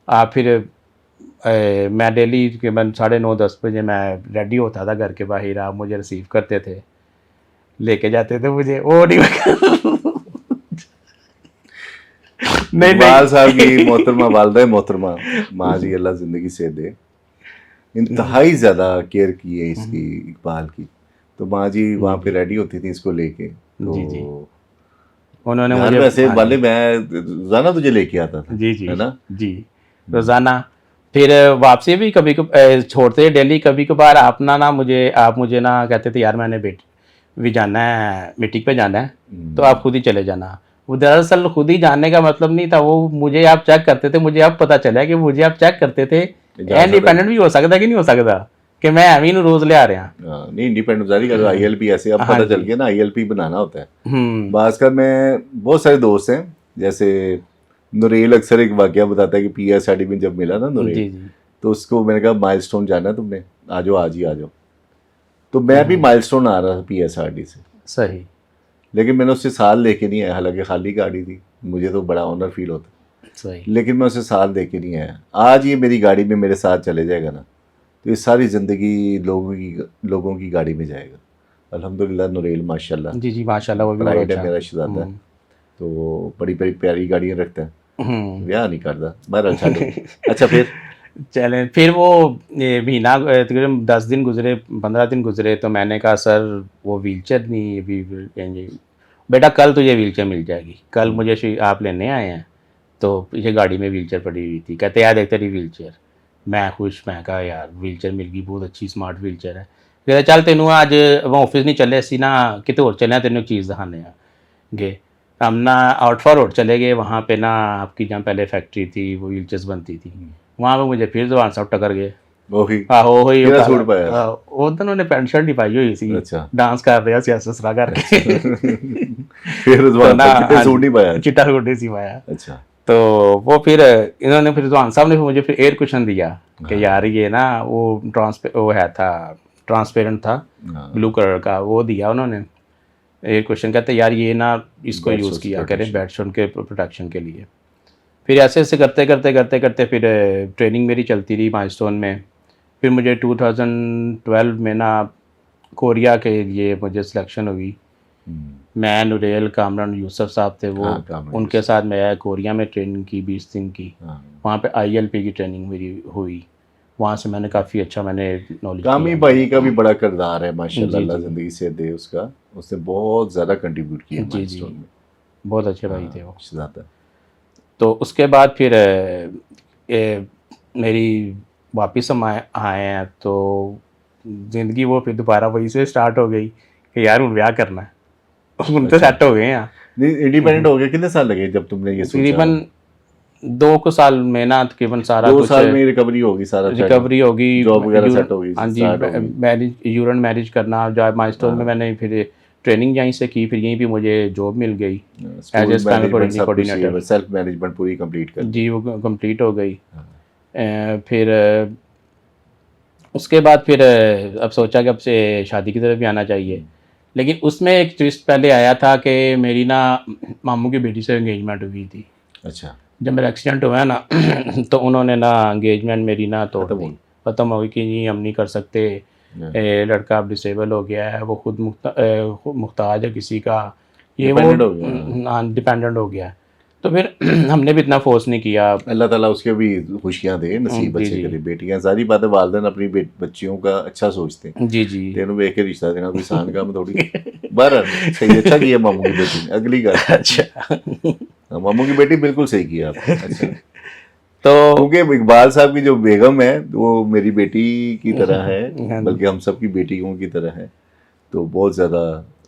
आप फिर मैं डेली तकरीबन 9:30-10 बजे मैं रेडी होता था घर के बाहर, आप मुझे रिसीव करते थे, लेके जाते थे मुझे वो नहीं नहीं इकबाल साहब की मोहतरमा वालदा मोहतरमा माँ जी अल्लाह जिंदगी से दे, इंतहाई ज़्यादा केयर की है इसकी इकबाल की। तो माँ जी वहाँ पे रेडी होती थी इसको लेके, तो जी जी उन्होंने यार मुझे वैसे हाँ जी। वाले मैं रोजाना तुझे लेके आता था जी जी है ना। जी रोज़ाना फिर वापसी भी कभी छोड़ते डेली, कभी कभार अपना ना मुझे आप मुझे ना कहते थे यार मैंने भी जाना है मीटिंग पे जाना है, तो आप खुद ही चले जाना। वो दरअसल खुद ही जाने का मतलब नहीं था, वो मुझे आप चेक करते थे, मुझे अब पता चला कि मुझे आप चेक करते थे इंडिपेंडेंट भी हो सकता कि नहीं हो सकता, कि मैं एवं ही रोज़ ले आ रहा। हाँ, नहीं इंडिपेंडेंट जारी कर ILP ऐसे अब हाँ पता चल जी। गया ना, ILP बनाना होता है। हम्म भास्कर में बहुत सारे दोस्त हैं, जैसे नुरेल अक्सर एक वाकया बताता है कि PSRD में जब मिला ना जी नुरेल, जी तो उसको मैंने कहा माइलस्टोन जाना है तुमने, आ जाओ आज ही आ जाओ। तो मैं भी माइलस्टोन आ रहा था PSRD से, सही लेकिन मैंने उससे साल लेके नहीं आया, हालांकि खाली गाड़ी थी, मुझे तो बड़ा ऑनर फील होता, सही लेकिन मैं उसे साल लेके नहीं आया। आज ये मेरी गाड़ी में मेरे साथ चले जाएगा ना, तो ये सारी ज़िंदगी लोगों की गाड़ी में जाएगा। अल्हम्दुलिल्लाह नुरेल माशाल्लाह जी जी माशाल्लाह वो भी बहुत प्राइड है अच्छा। मेरा शहजादा है, तो वो बड़ी बड़ी प्यारी गाड़ियाँ रखता है, ब्याह नहीं करता बहरहाल छाड़ो। अच्छा फिर चलें फिर वो ये महीना तकरीबन 10 दिन गुजरे 15 दिन गुजरे, तो मैंने कहा सर वो व्हीलचेयर नहीं अभी ये बेटा कल तुझे व्हीलचेयर मिल जाएगी, कल मुझे आप लेने आए हैं, तो पीछे गाड़ी में व्हीलचेयर पड़ी हुई थी, कहते यार देख तेरी व्हीलचेयर। मैं खुश, मैं कहा यार व्हीलचेयर मिल गई, बहुत अच्छी स्मार्ट व्हीलचेयर है। कहते चल तेनू अज ऑफिस नहीं चले असी ना कितने होर चले तेन चीज़ दिखाने गए। हम ना आउटफॉर रोड चले गए, वहाँ पे ना आपकी जहाँ पहले फैक्ट्री थी वो व्हीलचेयर्स बनती थी, वहाँ पे मुझे फिर जवान साहब टकर गए। वही आहो वही किहड़ा सूट पाया? उधर उन्होंने पैंट शर्ट ही पाई हुई सी, अच्छा डांस कर रहा सी ससरा करके। फिर तो रिजवान ना साहब चिट्टे हाँ सूट नहीं पाया? चिट्टा सूट नहीं सी पाया। अच्छा तो वो फिर इन्होंने फिर रिजवान साहब ने मुझे फिर एयर कुशन दिया कि यार ये ना वो वो है था ट्रांसपेरेंट था हाँ, ब्लू कलर का, वो दिया उन्होंने एयर कुशन। कहते यार ये ना इसको Bed यूज़ source किया करें protection। बेडशोट के प्रोटेक्शन के लिए। फिर ऐसे ऐसे करते करते करते करते फिर ट्रेनिंग मेरी चलती रही माइलस्टोन में। फिर मुझे 2012 में ना कोरिया के लिए मुझे सिलेक्शन हुई। मैं नुरेल कामरान यूसुफ साहब थे वो, हाँ, कामरान उनके साथ मैं कोरिया में ट्रेनिंग की 20 दिन की। हाँ। वहाँ पे ILP की ट्रेनिंग मेरी हुई, वहाँ से मैंने काफ़ी अच्छा मैंने नॉलेज कामी भाई का भी बड़ा किरदार है माशाल्लाह, जी, अल्लाह जी। जिंदगी से दे उसका, उसने बहुत ज़्यादा कंट्रीब्यूट किया जी, जी। माइलस्टोन में। बहुत अच्छे भाई थे वो। शहजादा तो उसके बाद फिर मेरी वापस हम आए हैं, तो ज़िंदगी वो फिर दोबारा वही से स्टार्ट हो गई कि यार हूँ ब्याह करना है। हम तो अच्छा। सेट हो गए हैं नहीं इंडिपेंडेंट हो गए कितने साल लगे जब तुमने ये सोचा? तकरीबन 2 को साल में ना तकरीबन सारा 2 कुछ साल में रिकवरी होगी, सारा रिकवरी होगी, जॉब वगैरह यूरन, सेट होगी, हाँ जी, स्टार्ट होगी। मैरिज, यूरन मैरिज करना, जॉब माइलस्टोन में मैंने फिर ट्रेनिंग यहीं से की, फिर यहीं भी मुझे जॉब मिल गई एज स्कूल ए स्पाइनल मैनेजमेंट कोऑर्डिनेटर सब कुछ कोऑर्डिनेटर। सेल्फ मैनेजमेंट पूरी कंप्लीट कर ली। जी वो कंप्लीट हो गई। हाँ। फिर उसके बाद फिर अब सोचा कि अब से शादी की तरफ भी आना चाहिए, लेकिन उसमें एक ट्विस्ट पहले आया था कि मेरी ना मामू की बेटी से एंगेजमेंट हुई थी। अच्छा, जब मेरा एक्सीडेंट हुआ है ना तो उन्होंने ना एंगेजमेंट मेरी ना तोड़ खत्म दी, हो ख़त्म हो गई कि नहीं हम नहीं कर सकते, लड़का अब डिसेबल हो गया है, वो खुद मुख्ताज है किसी का, ये वो डिपेंडेंट हो गया। डिपेंडेंट हो गया है। तो फिर हमने भी इतना फोर्स नहीं किया। अल्लाह ताला उसके भी खुशियां दे, नसीब जी अच्छे जी करे। बेटियां सारी बातें वालिदैन अपनी बच्चियों का अच्छा सोचते हैं, जी जी। तेनू वेख के रिश्ता देना कोई आसान काम थोड़ी। बहरहाल सही, अच्छा किया मामू की बेटी ने। अगली गल, अच्छा मामू की बेटी बिल्कुल सही किया आपने। अच्छा, तो क्योंकि इकबाल साहब की जो बेगम है वो मेरी बेटी की तरह है, हाँ बल्कि हम सब की बेटियों की तरह है। तो बहुत ज़्यादा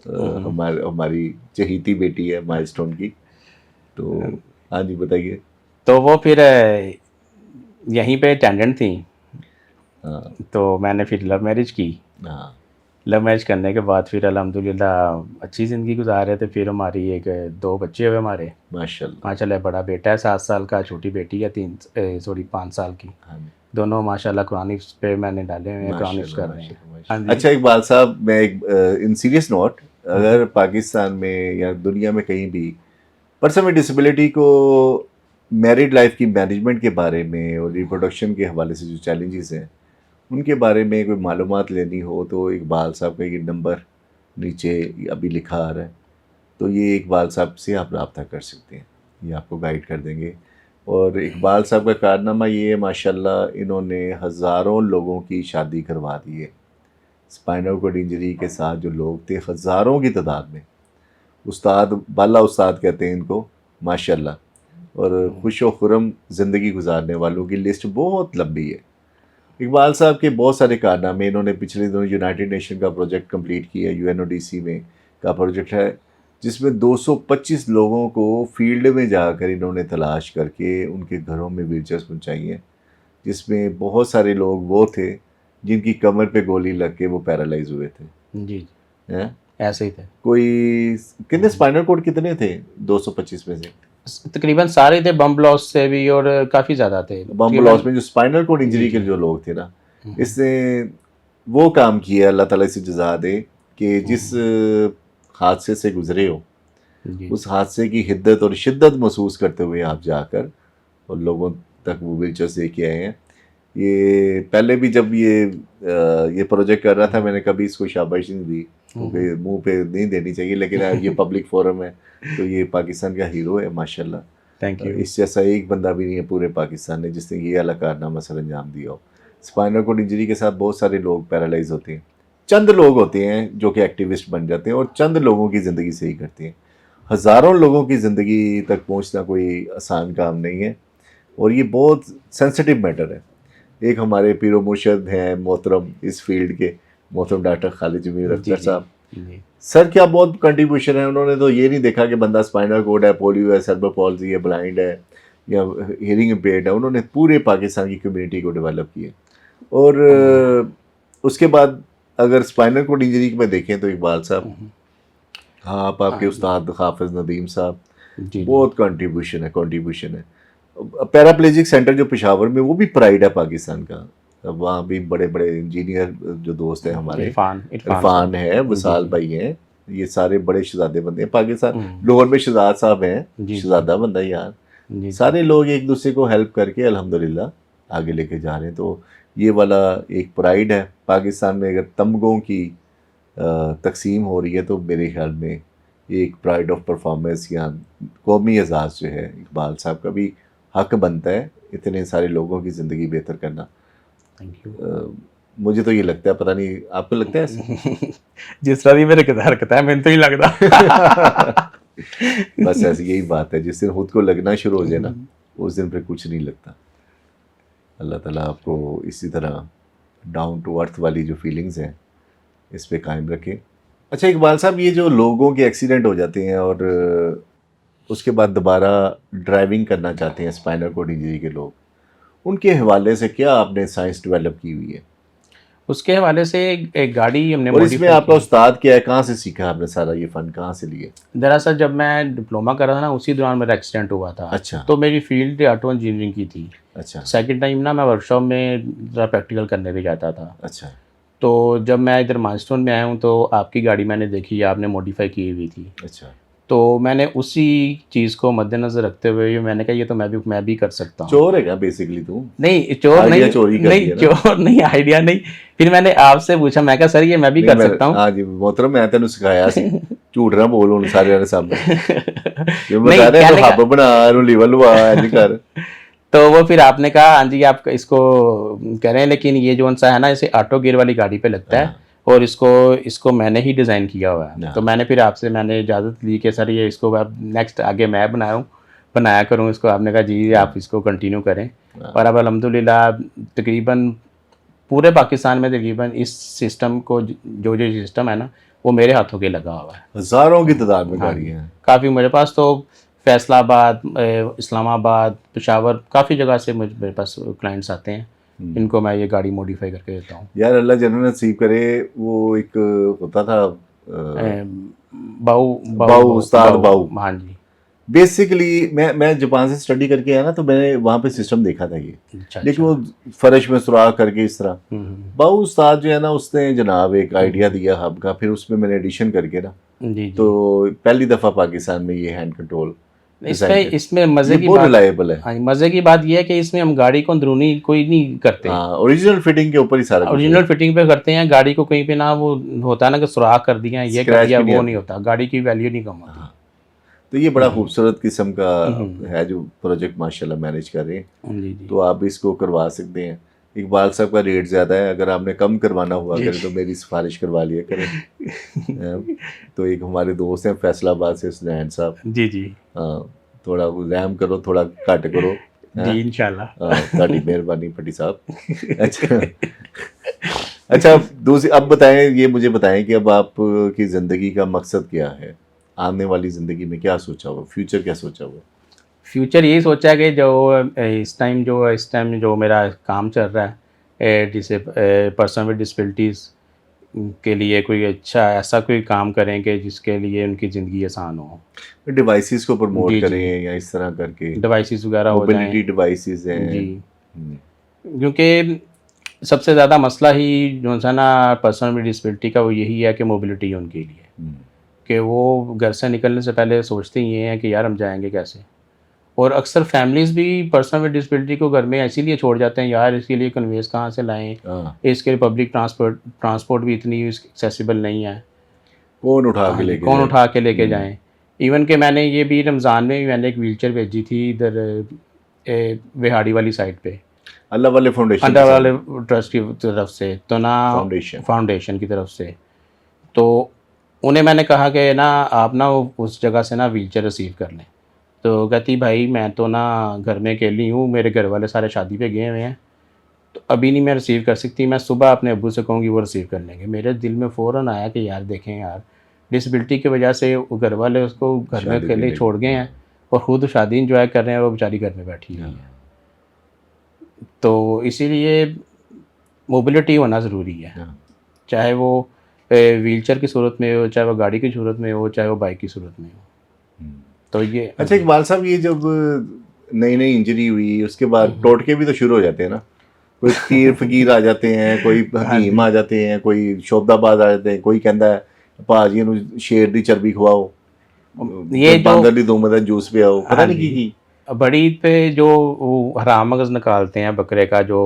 हम्म। हमारी चहेती बेटी है माइलस्टोन की। तो हाँ जी, बताइए। तो वो फिर यहीं पे अटेंडेंट थी, हाँ तो मैंने फिर लव मैरिज की। हाँ, लव मैरिज करने के बाद फिर अल्हम्दुलिल्लाह अच्छी ज़िंदगी गुजार रहे थे। फिर हमारी एक 2 बच्चे हुए हमारे, माशाल्लाह। माशाल्लाह। बड़ा बेटा है 7 साल का, छोटी बेटी है 5 साल की। हाँ जी, दोनों माशाल्लाह कुरान हिफ्ज़ पे मैंने डाले हुए हैं, कुरान हिफ्ज़ माशाल्लाह कर रहे हैं। माशाल्लाह हाँ माशाल्लाह। जी। अच्छा इकबाल साहब, मैं एक इन सीरियस नोट, हम्म, अगर पाकिस्तान में या दुनिया में कहीं भी पर्सन विद डिसेबिलिटी को मैरिड लाइफ की मैनेजमेंट के बारे में और रिप्रोडक्शन के हवाले से जो चैलेंजेस हैं उनके बारे में कोई मालूमात लेनी हो, तो इकबाल साहब का ये नंबर नीचे अभी लिखा आ रहा है, तो ये इकबाल साहब से आप रब्ता कर सकते हैं, ये आपको गाइड कर देंगे। और इकबाल साहब का कारनामा ये है, माशाल्लाह इन्होंने हज़ारों लोगों की शादी करवा दी है। स्पाइनल कॉर्ड इंजरी के साथ जो लोग थे हज़ारों की तादाद में, उस्ताद बाला उस्ताद कहते हैं इनको, माशाल्लाह। और खुश व खुरम ज़िंदगी गुजारने वालों की लिस्ट बहुत लंबी है। इकबाल साहब के बहुत सारे कारनामे, इन्होंने पिछले दिनों यूनाइटेड नेशन का प्रोजेक्ट कंप्लीट किया, यूएनओडीसी में का प्रोजेक्ट है, जिसमें 225 लोगों को फील्ड में जाकर इन्होंने तलाश करके उनके घरों में व्हीलचेयर्स पहुंचाई हैं, जिसमें बहुत सारे लोग वो थे जिनकी कमर पे गोली लग के वो पैरालाइज हुए थे। जी हैं, ऐसे ही थे। कोई कितने स्पाइनल कोड कितने थे 225 में से? तकरीबन सारे थे, बम ब्लास्ट से भी और काफ़ी ज़्यादा थे बम ब्लास्ट तकरीबन। में जो स्पाइनल कोड जी इंजरी के जी। जो लोग थे ना, इसने वो काम किया, अल्लाह ताला से जज़ा दे, कि जिस हादसे से गुजरे हो जी उस हादसे की हिद्दत और शिद्दत महसूस करते हुए आप जाकर और लोगों तक वो व्हीलचेयर्स दे के आए हैं। ये पहले भी जब ये प्रोजेक्ट कर रहा था मैंने कभी इसको शाबाशी नहीं दी, क्योंकि मुंह पे नहीं देनी चाहिए, लेकिन अब ये पब्लिक फोरम है तो ये पाकिस्तान का हीरो है माशाल्लाह। Thank you. इस जैसा एक बंदा भी नहीं है पूरे पाकिस्तान में जिसने ये वाला कारनामा सर अंजाम दिया हो। स्पाइनल कोड इंजरी के साथ बहुत सारे लोग पैरालाइज होते हैं, चंद लोग होते हैं जो कि एक्टिविस्ट बन जाते हैं और चंद लोगों की ज़िंदगी सही करते हैं। हज़ारों लोगों की ज़िंदगी तक पहुंचना कोई आसान काम नहीं है और ये बहुत सेंसिटिव मैटर है। एक हमारे पीरो मुर्शद हैं मोहतरम इस फील्ड के, मोहतरम डॉक्टर खालिद जमीर जी अख्तर जी साहब, जी सर क्या बहुत कंट्रीब्यूशन है। उन्होंने तो ये नहीं देखा कि बंदा स्पाइनल कोड है, पोलियो है, सेरेब्रल पॉल्सी है, ब्लाइंड है या हियरिंग इम्पेयर्ड है, उन्होंने पूरे पाकिस्तान की कम्युनिटी को डेवलप किया। और उसके बाद अगर स्पाइनल कोड इंजरी में देखें तो इकबाल साहब, हाँ आप आपके उस्ताद हाफिज़ नदीम साहब, जी जी। बहुत कंट्रीब्यूशन है। पैराप्लेजिक सेंटर जो पेशावर में, वो भी प्राइड है पाकिस्तान का। वहाँ भी बड़े बड़े इंजीनियर जो दोस्त हैं हमारे, इरफान इरफान साहब। है, जी वसाल जी। भाई हैं, ये सारे बड़े शहजादे बंदे हैं पाकिस्तान। लाहौर में शहजाद साहब हैं, जी जी शहजादा बंदा यार। जी जी। सारे लोग एक दूसरे को हेल्प करके अल्हम्दुलिल्लाह आगे लेके जा रहे हैं। तो ये वाला एक प्राइड है पाकिस्तान में। अगर तमगों की तकसीम हो रही है तो मेरे ख्याल में ये एक प्राइड ऑफ परफॉर्मेंस या कौमी एजाज़ जो है, इकबाल साहब का भी हक बनता है इतने सारे लोगों की ज़िंदगी बेहतर करना। Thank you. मुझे तो ये लगता है, पता नहीं आपको लगता है ऐसे? जिस तरह की मेरे हरकत है मैंने तो ही लगता। बस ऐसी यही बात है, जिस दिन खुद को लगना शुरू हो जाए ना उस दिन फिर कुछ नहीं लगता। अल्लाह ताला आपको इसी तरह डाउन टू अर्थ वाली जो फीलिंग्स हैं इस पे कायम रखें। अच्छा इकबाल साहब, ये जो लोगों के एक्सीडेंट हो जाते हैं और उसके बाद दोबारा ड्राइविंग करना चाहते हैं स्पाइनल कॉर्ड इंजरी के लोग, उनके हवाले से क्या आपने साइंस डेवलप की हुई है? उसके हवाले से एक गाड़ी हमने और इसमें मॉडिफाई आपका की। उस्ताद क्या है, कहाँ से सीखा आपने सारा ये फन, कहाँ से लिए? दरअसल जब मैं डिप्लोमा कर रहा था ना, उसी दौरान मेरा एक्सीडेंट हुआ था। अच्छा। तो मेरी फील्ड ऑटो इंजीनियरिंग की थी। अच्छा सेकंड टाइम ना मैं वर्कशॉप में ज़रा प्रैक्टिकल करने भी जाता था। अच्छा तो जब मैं इधर माइलस्टोन में आया हूँ तो आपकी गाड़ी मैंने देखी, आपने मॉडिफाई की हुई थी। अच्छा। तो मैंने उसी चीज़ को मद्देनज़र रखते हुए ये मैंने कहा ये तो मैं भी कर सकता हूँ। चोर है क्या बेसिकली तू? नहीं चोर आइडिया नहीं, चोरी कर नहीं दिया ना? चोर नहीं, आइडिया नहीं। फिर मैंने आपसे पूछा, मैं कहा सर ये मैं भी नहीं कर मैं, सकता हूँ। हाँ जी मोहतरम, मैं तेन सिखाया सी झूठ ना बोल हुण सारे सामने। जो नहीं बता रहे कहने तो का हब बना, इहनूं लीवर लवा, इंज कर। तो वो फिर आपने कहा हाँ जी आप इसको कह रहे हैं, लेकिन ये जो सा है ना इसे ऑटो गियर वाली गाड़ी पे लगता है हाँ। और इसको इसको मैंने ही डिज़ाइन किया हुआ है। हाँ। तो मैंने फिर आपसे मैंने इजाज़त ली कि सर ये इसको अब नेक्स्ट आगे मैं बनाया करूँ इसको। आपने कहा जी आप इसको कंटिन्यू करें। हाँ। और अब अल्हम्दुलिल्लाह तकरीबन पूरे पाकिस्तान में तकरीबन इस सिस्टम को जो सिस्टम है ना वो मेरे हाथों के लगा हुआ है। हजारों की तादाद में हाँ गाड़ियाँ हैं। काफ़ी मेरे पास तो फैसलाबाद, इस्लामाबाद, पेशावर, काफ़ी जगह से मेरे पास क्लाइंट्स आते हैं। इनको मैं ये गाड़ी मॉडिफाई करके देता हूँ। यार अल्लाह जन्नत नसीब करे। वो एक होता था बाऊ, उस्ताद बाऊ। हाँ जी। बेसिकली मैं जापान से स्टडी करके आया ना, तो मैंने वहाँ पे सिस्टम देखा था ये। अच्छा लेकिन अच्छा। वो फर्श में सुराख करके इस तरह। हम्म, बाऊ उस्ताद जो है ना, उसने जनाब एक आइडिया दिया हब का, फिर उसमें मैंने एडिशन करके ना, जी जी। तो पहली दफ़ा पाकिस्तान में ये हैंड कंट्रोल इसमें मज़े की बहुत बात, रिलायबल है। हाँ मज़े की बात ये है कि इसमें हम गाड़ी को अंदरूनी कोई नहीं करते। हाँ, ओरिजिनल फिटिंग के ऊपर ही सारा कुछ ओरिजिनल फिटिंग पे करते हैं। गाड़ी को कहीं पे ना वो होता है ना कि सुराख कर दिया, ये कर स्क्रैच दिया, भी नहीं वो आती। नहीं होता। गाड़ी की वैल्यू नहीं कम होती। हाँ, तो ये बड़ा खूबसूरत किस्म का हम्म। है जो प्रोजेक्ट माशाल्लाह मैनेज कर रहे हैं। जी जी। तो आप इसको करवा सकते हैं। इकबाल साहब का रेट ज़्यादा है, अगर आपने कम करवाना हुआ जी, करें तो मेरी सिफारिश करवा लिया करें। तो एक हमारे दोस्त हैं फैसलाबाद से, सुनैन साहब। जी जी हाँ, थोड़ा रैम करो, थोड़ा घट करो। जी इंशाल्लाह। हाँ, ਤੁਹਾਡੀ मेहरबानी भट्टी साहब। अच्छा अच्छा, दूसरी अब बताएं, ये मुझे बताएं कि अब आप की ज़िंदगी का मकसद क्या है? आने वाली ज़िंदगी में क्या सोचा हुआ, फ्यूचर क्या सोचा हुआ? फ्यूचर यही सोचा कि जो इस टाइम जो मेरा काम चल रहा है, जिसे पर्सन विद डिसेबिलिटीज़ के लिए कोई अच्छा ऐसा कोई काम करें कि जिसके लिए उनकी ज़िंदगी आसान हो। डिवाइसेस को प्रमोट जी, जी। करें या इस तरह करके डिवाइसेस वगैरह हो जाएं। मोबिलिटी डिवाइसेस हैं। जी, हम्म, क्योंकि सबसे ज़्यादा मसला ही जो सा ना पर्सन विद डिसेबिलिटी का वो यही है कि मोबिलिटी है उनके लिए, हम्म, कि वो घर से निकलने से पहले सोचते ही ये हैं कि यार हम जाएंगे कैसे। और अक्सर फैमिलीज़ भी पर्सन विद डिसेबिलिटी को घर में इसीलिए छोड़ जाते हैं, यार इसके लिए कन्वेंस कहाँ से लाएं, हाँ, इसके लिए पब्लिक ट्रांसपोर्ट भी इतनी एक्सेसिबल नहीं है। कौन उठा हाँ के जी, लेके कौन जाए? उठा के लेके जाएं। इवन कि मैंने ये भी रमज़ान में भी मैंने एक व्हीलचेयर भेजी थी इधर विहाड़ी वाली साइड पे, अल्लाह वाले फाउंडेशन अंडा वाले ट्रस्ट की तरफ से, तो ना फाउंडेशन की तरफ से। तो उन्हें मैंने कहा कि ना आप ना उस जगह से ना व्हीलचेयर रिसीव कर लें। तो कहती भाई मैं तो ना घर में अकेली हूँ, मेरे घर वाले सारे शादी पे गए हुए हैं, तो अभी नहीं मैं रिसीव कर सकती, मैं सुबह अपने अब्बू से कहूँगी वो रिसीव कर लेंगे। मेरे दिल में फ़ौरन आया कि यार देखें यार, डिसेबिलिटी की वजह से वो घर वाले उसको घर में शादी भी अकेले नहीं। छोड़ गए हैं और ख़ुद शादी इंजॉय कर रहे हैं, वो बेचारी घर में बैठी हुई है। तो इसीलिए मोबिलिटी होना ज़रूरी है, हाँ। चाहे वो व्हीलचेयर की सूरत में हो, चाहे वो गाड़ी की सूरत में हो, चाहे वो बाइक की सूरत में हो। तो ये अच्छा इकबाल साहब, ये जब नई नई इंजरी हुई उसके बाद टोटके भी तो शुरू हो जाते हैं ना। कोई पीर फकीर आ जाते हैं, कोई हकीम आ जाते हैं, कोई शोबदाबाज आ जाते हैं, कोई कहता है भाजी नूं शेर दी चर्बी खवाओ, ये जो बांदर दी दोमत दा जूस पियाओ, पता नहीं की बड़ी ईद पे जो वो हराम मगज़ निकालते हैं बकरे का, जो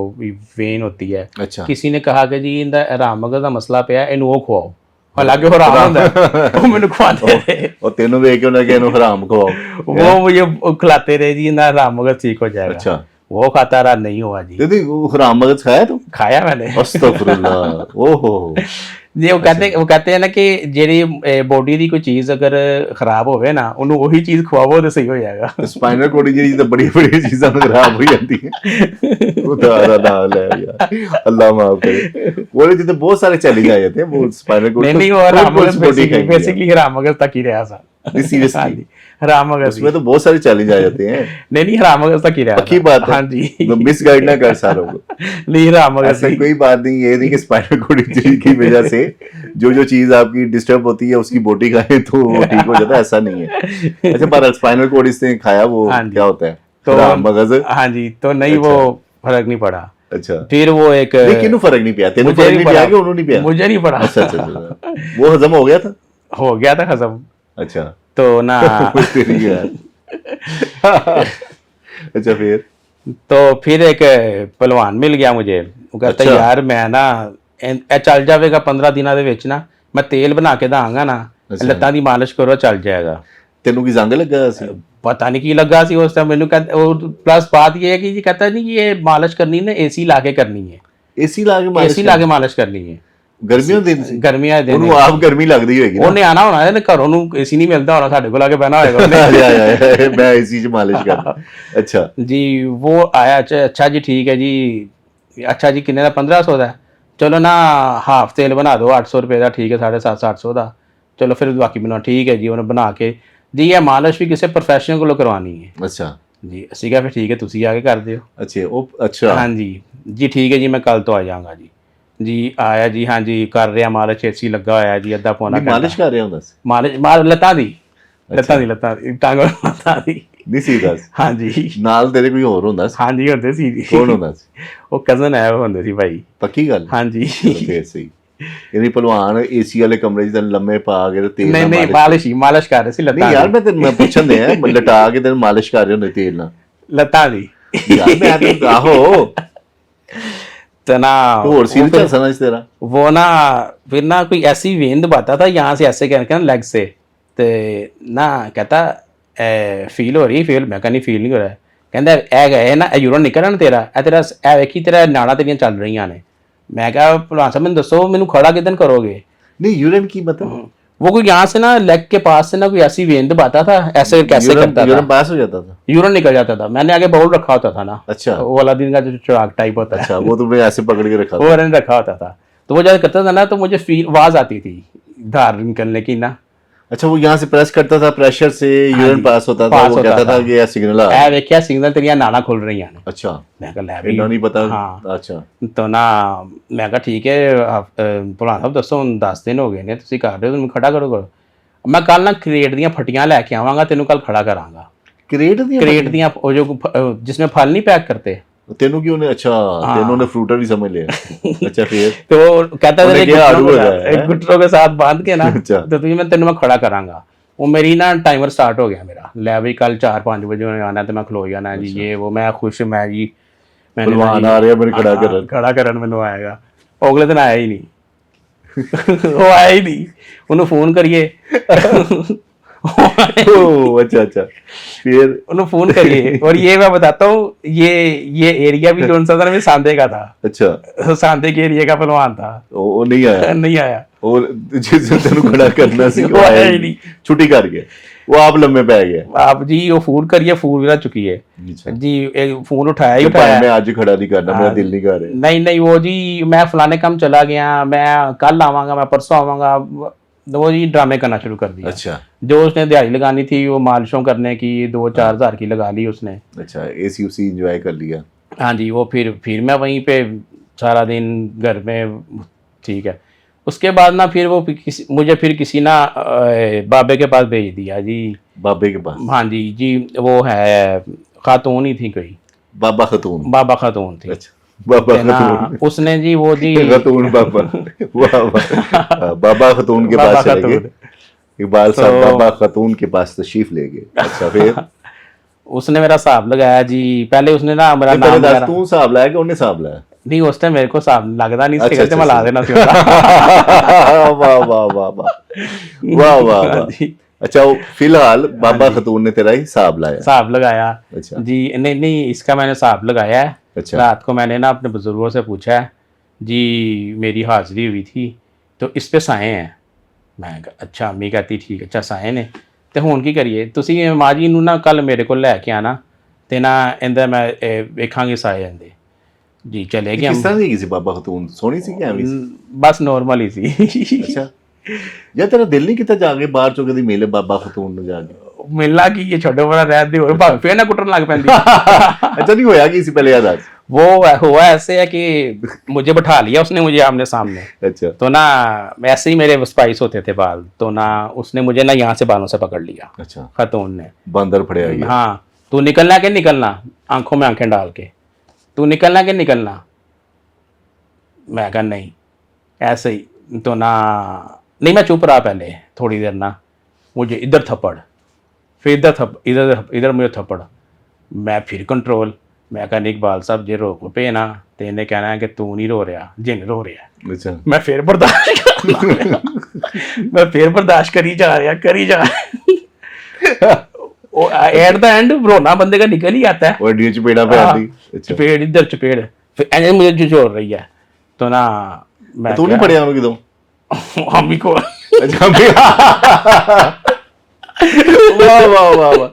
वेन होती है। अच्छा, किसी ने कहा कि जी इंदा हराम मगज़ का मसला पिया, इनू वो खवाओ, हालांकि वो हराम होता है, वो मैंने खवाते थे। और तेनों वेख के उन्हें कहनो हराम खवाओ, वो मुझे खिलाते रहे जी इंदा हराम मगज़ ठीक हो जाएगा। अच्छा, वो खाता रहा, नहीं हुआ जी। दीदी वो हराम मगज खाया तू? खाया मैंने। अस्तगफुरुल्लाह, ओहो। जी वो कहते हैं ना कि जेरी बॉडी दी कोई चीज़ अगर खराब होवे ना, उन्हें वही चीज़ खवावो तो सही हो जाएगा। स्पाइनल कॉर्ड इंजरी तो बड़ी बड़ी चीज़ां खराब हो जाती हैं। खुदा दा नाल है यार, अल्लाह माफ करे। वो जितने बहुत सारे चैलेंज आ जाते हैं वो स्पाइनल कॉर्ड नहीं वो कोई हराम मगज़ बॉडी खाएंगे। बेसिकली हराम मगज़ तक ही रहा सा। नहीं सीरियसली ਹਾਂਜੀ ਹਰਾਮ ਮਗਰ ਸੀ उसमें तो बहुत सारे चैलेंज आ जाते हैं नहीं नहीं हराम मगज तक ही रहा पक्की था। बात है हाँ जी मिसगाइड ना कर सारों को नहीं हराम मगज ऐसा थी कोई बात नहीं ये नहीं कि स्पाइनल कॉर्ड इंजरी की वजह से जो चीज आपकी डिस्टर्ब होती है उसकी बोटी खाए तो वो ठीक हो जाता है ऐसा नहीं है अच्छा पर स्पाइनल कॉर्ड इसने खाया वो हाँ जी। क्या होता है तो हराम मगज हाँ जी तो नहीं वो अच्छा। फर्क नहीं पड़ा। अच्छा फिर वो एक नहीं किन्नू फर्क नहीं पिया तेनू मुझे फर्क नहीं नहीं पिया पड़ा कि उन्होंने नहीं पिया मुझे नहीं पड़ा अच्छा अच्छा अच्छा वो हजम हो गया था हो गया था खत्म अच्छा तो ना वो तेरी यार अच्छा फिर तो फिर एक ਪਹਿਲਵਾਨ ਮਿਲ ਗਿਆ मुझे ਉਹ ਕਹਿੰਦਾ ਅੱਛਾ। ਯਾਰ ਮੈਂ ਨਾ ਇਹ ਚੱਲ ਜਾਵੇਗਾ 15 ਦਿਨਾਂ ਦੇ ਵਿੱਚ ਨਾ ਮੈਂ ਤੇਲ ਬਣਾ ਕੇ ਦਾਂਗਾ ਨਾ ਅੱਛਾ। ਲੱਤਾਂ ਦੀ ਮਾਲਿਸ਼ ਕਰੋ ਚੱਲ ਜਾਏਗਾ। ਤੈਨੂੰ ਕੀ ਜ਼ੰਗ ਲੱਗਾ ਸੀ पता नहीं की लगा सी उस टाइम मैंने कहता और प्लस बात ये है कि जी कहता नहीं कि ये मालिश करनी ना एसी ला के करनी है ਏਸੀ ਲਾ ਕੇ ਮਾਲਿਸ਼ एसी ला के मालिश करनी है ਗਰਮੀਆਂ ਦੇ ਦਿਨ ਸੀ गर्मियां दे ਉਹਨੂੰ ਆਪ ਗਰਮੀ ਲੱਗਦੀ ਹੋਏਗੀ ਨਾ ਉਹਨੇ ਆਣਾ ਹੋਣਾ ਇਹਨੇ ਘਰੋਂ ਨੂੰ ਏਸੀ ਨਹੀਂ ਮਿਲਦਾ ਹੋਣਾ ਸਾਡੇ ਕੋਲ ਆ ਕੇ ਬਹਿਣਾ ਹੋਏਗਾ ਉਹਨੇ ਆਇਆ ਮੈਂ ਏਸੀ ਚ ਮਾਲਿਸ਼ ਕਰ ਅੱਛਾ जी वो आया अच्छा जी ठीक है जी अच्छा जी किन्ने का 1500 ਦਾ ਚਲੋ ਨਾ ਹਾਫ ਤੇਲ ਬਣਾ ਦਿਓ 800 ਰੁਪਏ ਦਾ ਠੀਕ ਹੈ 750 800 ਦਾ ਚਲੋ ਫਿਰ ਬਾਕੀ ਬਣਾ ਠੀਕ ਹੈ ਜੀ ਉਹਨੇ ਬਣਾ ਕੇ ਜੀ ਇਹ ਮਾਲਿਸ਼ ਵੀ ਕਿਸੇ ਪ੍ਰੋਫੈਸ਼ਨਲ ਕੋਲੋਂ ਕਰਵਾਉਣੀ ਹੈ ਅੱਛਾ ਜੀ ਅਸੀਂ ਕਿਹਾ ਫਿਰ ਠੀਕ ਹੈ ਤੁਸੀਂ ਆ ਕੇ ਕਰ ਦਿਓ ਅੱਛਾ ਉਹ ਅੱਛਾ ਹਾਂਜੀ ਜੀ ਠੀਕ ਹੈ ਜੀ ਮੈਂ ਕੱਲ ਤੋਂ ਆ ਜਾਵਾਂਗਾ ਜੀ ਆਇਆ ਜੀ ਹਾਂਜੀ ਕਰ ਰਿਹਾ ਮਾਲਿਸ਼ ਏਸੀ ਲੱਗਾ ਹੋਇਆ ਜੀ ਅੱਧਾ ਪੌਣਾ ਨਹੀਂ ਮਾਲਿਸ਼ ਕਰ ਰਿਹਾ ਹੁੰਦਾ ਸੀ ਮਾਲਿਸ਼ ਲੱਤਾਂ ਦੀ ਟਾਂਗ ਲੱਤਾਂ ਦੀ ਨਹੀਂ ਸੀ ਦੱਸ ਹਾਂਜੀ ਨਾਲ ਤੇਰੇ ਕੋਈ ਹੋਰ ਹੁੰਦਾ ਸੀ ਹਾਂਜੀ ਹੁੰਦੇ ਸੀ ਜੀ ਕੌਣ ਹੁੰਦਾ ਸੀ ਉਹ ਕਜ਼ਨ ਹੈ ਉਹ ਹੁੰਦੇ ਸੀ ਭਾਈ ਪੱਕੀ ਗੱਲ ਹਾਂਜੀ ਚਲੋ ਫੇਰ ਸਹੀ ਇਹਦੀ ਭਲਵਾਨ ਏਸੀ ਵਾਲੇ ਕਮਰੇ 'ਚ ਤੈਨੂੰ ਲੰਮੇ ਪਾ ਕੇ ਤੇ ਤੇਲ ਨਹੀਂ ਨਾਲ ਨਹੀਂ ਮਾਲਿਸ਼ ਕਰ ਰਹੇ ਸੀ ਲੱਤਾਂ ਨਹੀਂ ਯਾਰ ਦੀ ਮੈਂ ਤੈਨੂੰ ਮੈਂ ਪੁੱਛਣ ਦੇ ਆ ਲਟਾ ਕੇ ਤੈਨੂੰ ਮਾਲਿਸ਼ ਕਰ ਰਹੇ ਹੁੰਦੇ ਤੇਲ ਨਾਲ ਲੱਤਾਂ ਦੀ ਯਾਰ ਮੈਂ ਤੈਨੂੰ ਆਹੋ तो ना तो और सीन चल समझ तेरा वो ना फिर ना कोई ऐसी वेन दबाता था यहाँ से ऐसे कहना लेग से तो ना कहता फील हो रही फील मैं कहनी फील नहीं हो रहा कहता ए गए ना यूरिन निकल ना तेरा ए वेखी तेरा नाड़ा तेरियां चल रही ने मैं कहा भलवान साहब मैंने दसो मैनू खड़ा किदन करोगे नहीं यूरिन की मतलब वो कोई यहाँ से ना लेग के पास से ना कोई ऐसी वेन दबाता था ऐसे कैसे करता था यूरिन पास हो जाता था यूरिन निकल जाता था मैंने आगे बाउल रखा होता था ना अच्छा वो वाला दिन का जो चिराग टाइप होता है अच्छा वो तुमने ऐसे पकड़ के रखा वो था मैंने रखा होता था तो वो जब करता था ना तो मुझे फील आवाज आती थी धार निकलने की ना अच्छा वो यहाँ से प्रेस करता था प्रेशर से यूरिन पास होता था पास वो होता कहता था था। कि ये सिग्नल आ ए वेख्या सिग्नल तेरियां नाड़ा खुल रही ने अच्छा मैं कहा लै भी इतना नहीं पता हाँ अच्छा तो ना मैं कहा ठीक है भलवान साहब दसो हुण 10 दिन हो गए ने तुसीं कर रहे हो तुम खड़ा करो मैं कल ना क्रेट ਦੀਆਂ फटियां लैके आवांगा तेनू कल खड़ा करांगा क्रेट दिया क्रेट ਦੀਆਂ वो जो जिसमें फल नहीं पैक करते तेनू क्यों ने अच्छा तेनू ने फ्रूटर भी समझ लिया अच्छा फिर तो वो कहता उन्हें था क्या आड़ू हो जाए, एक गुटरों के साथ बांध के ना अच्छा। तो तुझे मैं तेनू मैं खड़ा करांगा वो मेरी ना टाइमर स्टार्ट हो गया मेरा लै भाई कल 4-5 बजे उन्हें आना तो मैं खलो जाना जी ये वो मैं खुश मैं जी मैंने भलवान आ रहा है मेरे खड़ा करन खड़ा करन मैनू आएगा अगले दिन आया ही नहीं वो आया ही नहीं उन्हें फोन करिए ओह अच्छा अच्छा फिर उन्हें फोन करिए और ये मैं बताता हूँ ये एरिया भी जो सा था ना सांदे का था अच्छा सांदे के एरिया का पहलवान था वो नहीं आया नहीं आया और जिसे तेनू खड़ा करना सी वो आया ही नहीं छुट्टी कर गया वो आप लम्बे पै गए आप जी वो फोन करिए फोन भी चुकी है अच्छा जी एक फोन उठाया ही कि भाई उठाया मैं आज खड़ा नहीं करना मेरा दिल नहीं कर रहा नहीं नहीं वो जी मैं फलाने काम चला गया मैं कल आवांगा मैं परसों आवांगा वो जी ड्रामे करना शुरू कर दिया अच्छा जो उसने दिहाड़ी लगानी थी वो मालिशों करने की 2-4 हज़ार की लगा ली उसने अच्छा एसी उसी एंजॉय कर लिया हाँ जी वो फिर मैं वहीं पे सारा दिन घर में ठीक है उसके बाद ना फिर वो मुझे फिर किसी ना बाबे के पास भेज दिया जी बाबे के पास हाँ जी वो है खातून ही थी कोई बाबा खतून बाबा खातून थी अच्छा बाबा है ना खतून उसने जी वो जी खतून बाबा वाह वाह बाबा खतून के बाबा पास चले खतून। गए इकबाल साहब तो- बाबा खतून के पास तशरीफ ले गए अच्छा फिर उसने मेरा हिसाब लगाया जी पहले उसने ना मेरा पहले नाम दस वगैरह तू हिसाब लाया कि उन्हें हिसाब लाया नहीं उस टाइम मेरे को हिसाब लगता नहीं अच्छा, सी अच्छा, मैं ला अच्छा। देना सी उसदा। वाह वाह वाह वाह वाह वाह वाह जी, अच्छा वो फिलहाल बाबा खतून ने तेरा हिसाब लाया हिसाब लगाया अच्छा जी नहीं नहीं इसका मैंने हिसाब लगाया है अच्छा रात को मैंने ना अपने बुजुर्गों से पूछा है जी मेरी हाजिरी हुई थी तो इस पे साए हैं मैं कहा, अच्छा अम्मी कहती ठीक है, अच्छा साए ने तो हुण की करिए ਤੁਸੀਂ ਮਾਂ ਜੀ ਨੂੰ ਨਾ ਕੱਲ ਮੇਰੇ ਕੋਲ ਲੈ ਕੇ ਆਣਾ ਤੇ ਨਾ ਇਹਦਾ ਮੈਂ ਵੇਖਾਂਗੇ ਸਾਏ ਜਾਂਦੇ जी चले गए किस हम तरह की सी बाबा खतून सोनी सी क्या भी बस नॉर्मल ही सी अच्छा ਯਾਰ ਤੇਰਾ ਦਿਲ ਨਹੀਂ ਕੀਤਾ ਜਾ ਕੇ ਬਾਹਰ ਚੋਂ ਕਦੀ ਮਿਲੇ ਬਾਬਾ ਖਤੂਨ ਨੂੰ ਜਾ ਕੇ? ਮਿਲਣਾ ਕੀ ਇਹ ਛੱਡੋ ਬੜਾ ਰਹਿਣ ਦੇ ਹੋਰ ਭਾਵੇਂ ਫੇਰ ਨਾ ਕੁੱਟਣ ਲੱਗ ਪੈਂਦੀ। अच्छा नहीं होया कि इसी पहले याद आज? वो हुआ ऐसे है कि मुझे बैठा लिया उसने मुझे आमने सामने, अच्छा तो ना ऐसे ही मेरे स्पाइस होते थे बाल, तो ना उसने मुझे ना यहाँ से बालों से पकड़ लिया अच्छा खतून ने। बंदर फड़े आई हाँ, तू निकलना के निकलना, आंखों में आंखें डाल के, तू निकलना के निकलना। मैं कहा नहीं, ऐसे ही तो ना नहीं, मैं चुप रहा पहले थोड़ी देर ना, मुझे इधर थप्पड़, फिर इधर मुझे थप्पड़, मैं फिर कंट्रोल। मैं कहा इकबाल साहब जे रोक पे ना तो इन्हें कहना है कि तू नहीं रो रहा, जिन रो रहा है। अच्छा मैं फिर बर्दाश्त मैं फिर बर्दाश्त करी जा रहा। एट द एंड रोना बंदे का निकल ही आता है। और डी चपेड़ा पे आती। अच्छा चपेड़ इधर चपेड़, फिर ऐसे मुझे झुझोर रही है, तो ना मैं तू नहीं पढ़िया उनकी तो? हम ही को अच्छा वाह वाह वाह वाह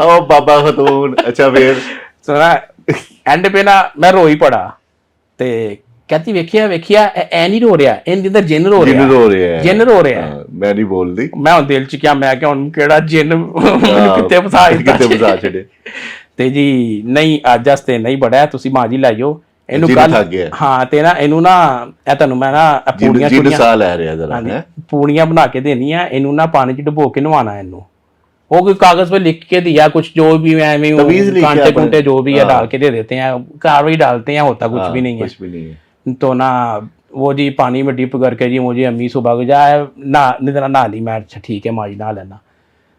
ओ बाबा खतून। अच्छा फिर तो ना एंड पे ना मैं रो ही पड़ा, ते कहती वेखिया ऐ नहीं रो रहा, इन अंदर जिन रो जिन रहा, रो रहे हैं। जिन रो रहा है। हाँ, मैं नहीं बोल दी। मैं ਹੁਣ ਦਿਲ ਚ ਕਿਹਾ, ਮੈਂ ਕਿਹਾ ਹੁਣ ਕਿਹੜਾ ਜਿੰਨ ਕਿੱਥੇ ਫਸਾ ਦਿੱਤਾ। ਕਿਤੇ ਬਸਾ ਛੱਡੇ ਤੇ ਜੀ ਨਹੀਂ, ਅੱਜ ਵਾਸਤੇ ਨਹੀਂ ਬੜਾ, ਤੁਸੀਂ ਮਾਂ ਜੀ ਲਾਇਓ ਇਹਨੂੰ ਜਿੰਨ ਕੱਲ। ਥੱਕ ਗਿਆ। ਹਾਂ, ਤੇ ਨਾ ਇਹਨੂੰ ਨਾ ਇਹ ਤੁਹਾਨੂੰ ਮੈਂ ਨਾ ਪੂੜੀਆਂ ਜਿੰਨ ਸਾਹ ਲੈ ਰਿਹਾ ਜਰਾ ਹਾਂਜੀ, ਹੈ। ਪੂੜੀਆਂ ਬਣਾ ਕੇ ਦੇਣੀਆਂ ਇਹਨੂੰ ਨਾ, ਪਾਣੀ ਚ ਡੁਬੋ ਕੇ ਨਵਾਣਾ ਇਹਨੂੰ। वो कोई कागज पे लिख के दिया कुछ, जो भी तमीज़ लिख के कांटे आपने- कुंटे जो भी है हाँ। डाल के दे देते हैं, कार्रवाई डालते हैं, होता कुछ हाँ, भी नहीं है। कुछ भी नहीं है। तो ना वो जी पानी में डिप करके जी मुझे अम्मी सुबह को जाए ना निधरा नहा ली। मैं अच्छा ठीक है माँ जी नहा लेना,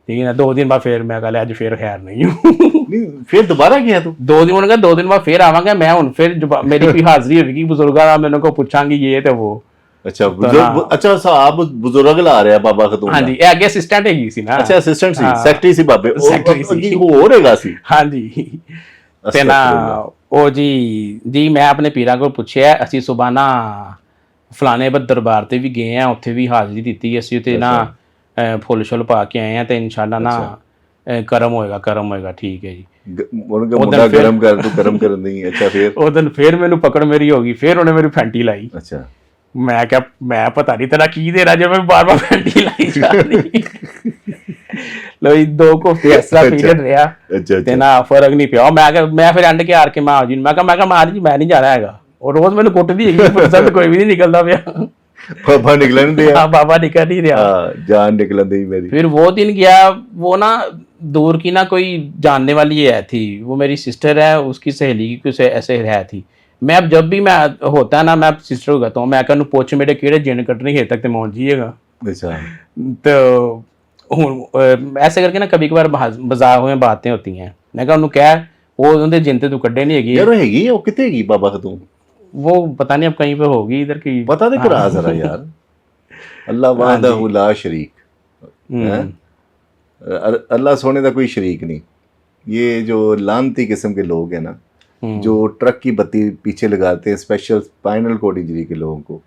ठीक है ना। 2 दिन बाद फिर मैं कहा अज फिर खैर नहीं हूँ। नहीं फिर दोबारा किया तू? 2 दिन उन्होंने कहा 2 दिन बाद फिर आवांगा मैं, हूँ फिर मेरी कोई हाजिरी होगी बुजुर्गों का, मैंने को पूछांगी ये तो वो। अच्छा ना- अच्छा साहब बुजुर्ग ला रहे हैं बाबा खतून हाँ जी, ये आगे असिस्टेंट हैगी सी ना। अच्छा असिस्टेंट सी हाँ। सैकटरी सी बाबे सैकटरी सी। की वो हो रहेगा सी। हाँ जी, ਤੇ ਨਾ ਉਹ ਜੀ ਮੈਂ ਆਪਣੇ ਪੀਰਾਂ ਕੋਲ ਪੁੱਛਿਆ, ਅਸੀਂ ਸਵੇਰ ਨਾ ਫਲਾਣੇ ਦਰਬਾਰ ਤੇ ਵੀ ਗਏ ਆ, ਉੱਥੇ ਵੀ ਹਾਜ਼ਰੀ ਦਿੱਤੀ ਅਸੀਂ, ਤੇ ਨਾ ਫੁੱਲ ਸ਼ੁੱਲ ਪਾ ਕੇ ਆਏ ਆ, ਤੇ ਇਨਸ਼ਾਅੱਲਾ ਨਾ ਕਰਮ ਹੋਏਗਾ ਠੀਕ ਹੈ ਜੀ। उनका मुंडा गरम कर तू गरम कर नहीं। अच्छा फिर ਉਹ ਦਿਨ ਫਿਰ ਮੈਨੂੰ ਪਕੜ ਮੇਰੀ ਹੋ ਗਈ, ਫਿਰ ਉਹਨੇ ਮੇਰੀ ਫੈਂਟੀ ਲਾਈ। अच्छा ਮੈਂ ਕਿਹਾ ਮੈਂ ਪਤਾ ਨਹੀਂ ਤੇਰਾ ਕੀ ਦੇਣਾ ਜੇ ਮੈਂ ਬਾਰ-ਬਾਰ ਫੈਂਟੀ ਲਾਈ ਜਾ ਰਹੀ। ਲੋ 2 ਹਫ਼ਤੇ ਇਸ ਤਰ੍ਹਾਂ ਪੀਰੀਅਡ ਰਿਹਾ अच्छा ਤੇ ਨਾ ਫਰਕ ਨਹੀਂ ਪਿਆ। ਮੈਂ ਫਿਰ ਐਂਡ ਕੇ ਹਾਰ ਕੇ ਮਾਂ ਜੀ ਨੂੰ ਮੈਂ ਕਿਹਾ ਮਾਂ ਜੀ ਮੈਂ ਨਹੀਂ ਜਾਣਾ ਹੈਗਾ। ਉਹ ਰੋਜ਼ ਮੈਨੂੰ ਕੁੱਟਦੀ ਹੈਗੀ, ਪਰਸੈਂਟ ਕੋਈ ਵੀ ਨਹੀਂ ਨਿਕਲਦਾ ਪਿਆ। बाबा निकलन दिया। हाँ, बाबा निकल नहीं रहा। जान निकलन दी मेरी। फिर वो दिन गया, वो ना दूर की ना कोई जानने वाली है थी, वो मेरी सिस्टर है, उसकी सहेली की कुछ ऐसे है थी। मैं अब जब भी मैं होता है ना, मैं सिस्टर को कहता हूँ, मैं कहूँ पुछ मेरे किहड़े जिन कटने हे तक ते मौन जीएगा। अच्छा तो ऐसे करके ना कभी कभार बाजार में बातें होती हैं। मैं कहा उन्होंने क्या वो उन्होंने जिन ते तू कड्डे नहीं हैगी। यार हैगी वो कितने हैगी बाबा खतून? वो पता नहीं अब कहीं पे होगी इधर की, पता नहीं करा जरा यार। अल्लाह वहदहु ला शरीक है, अल्लाह सोने का कोई शरीक नहीं। ये जो लानती किस्म के लोग हैं ना, जो ट्रक की बत्ती पीछे लगाते हैं स्पेशल स्पाइनल कोड इंजरी के लोगों को,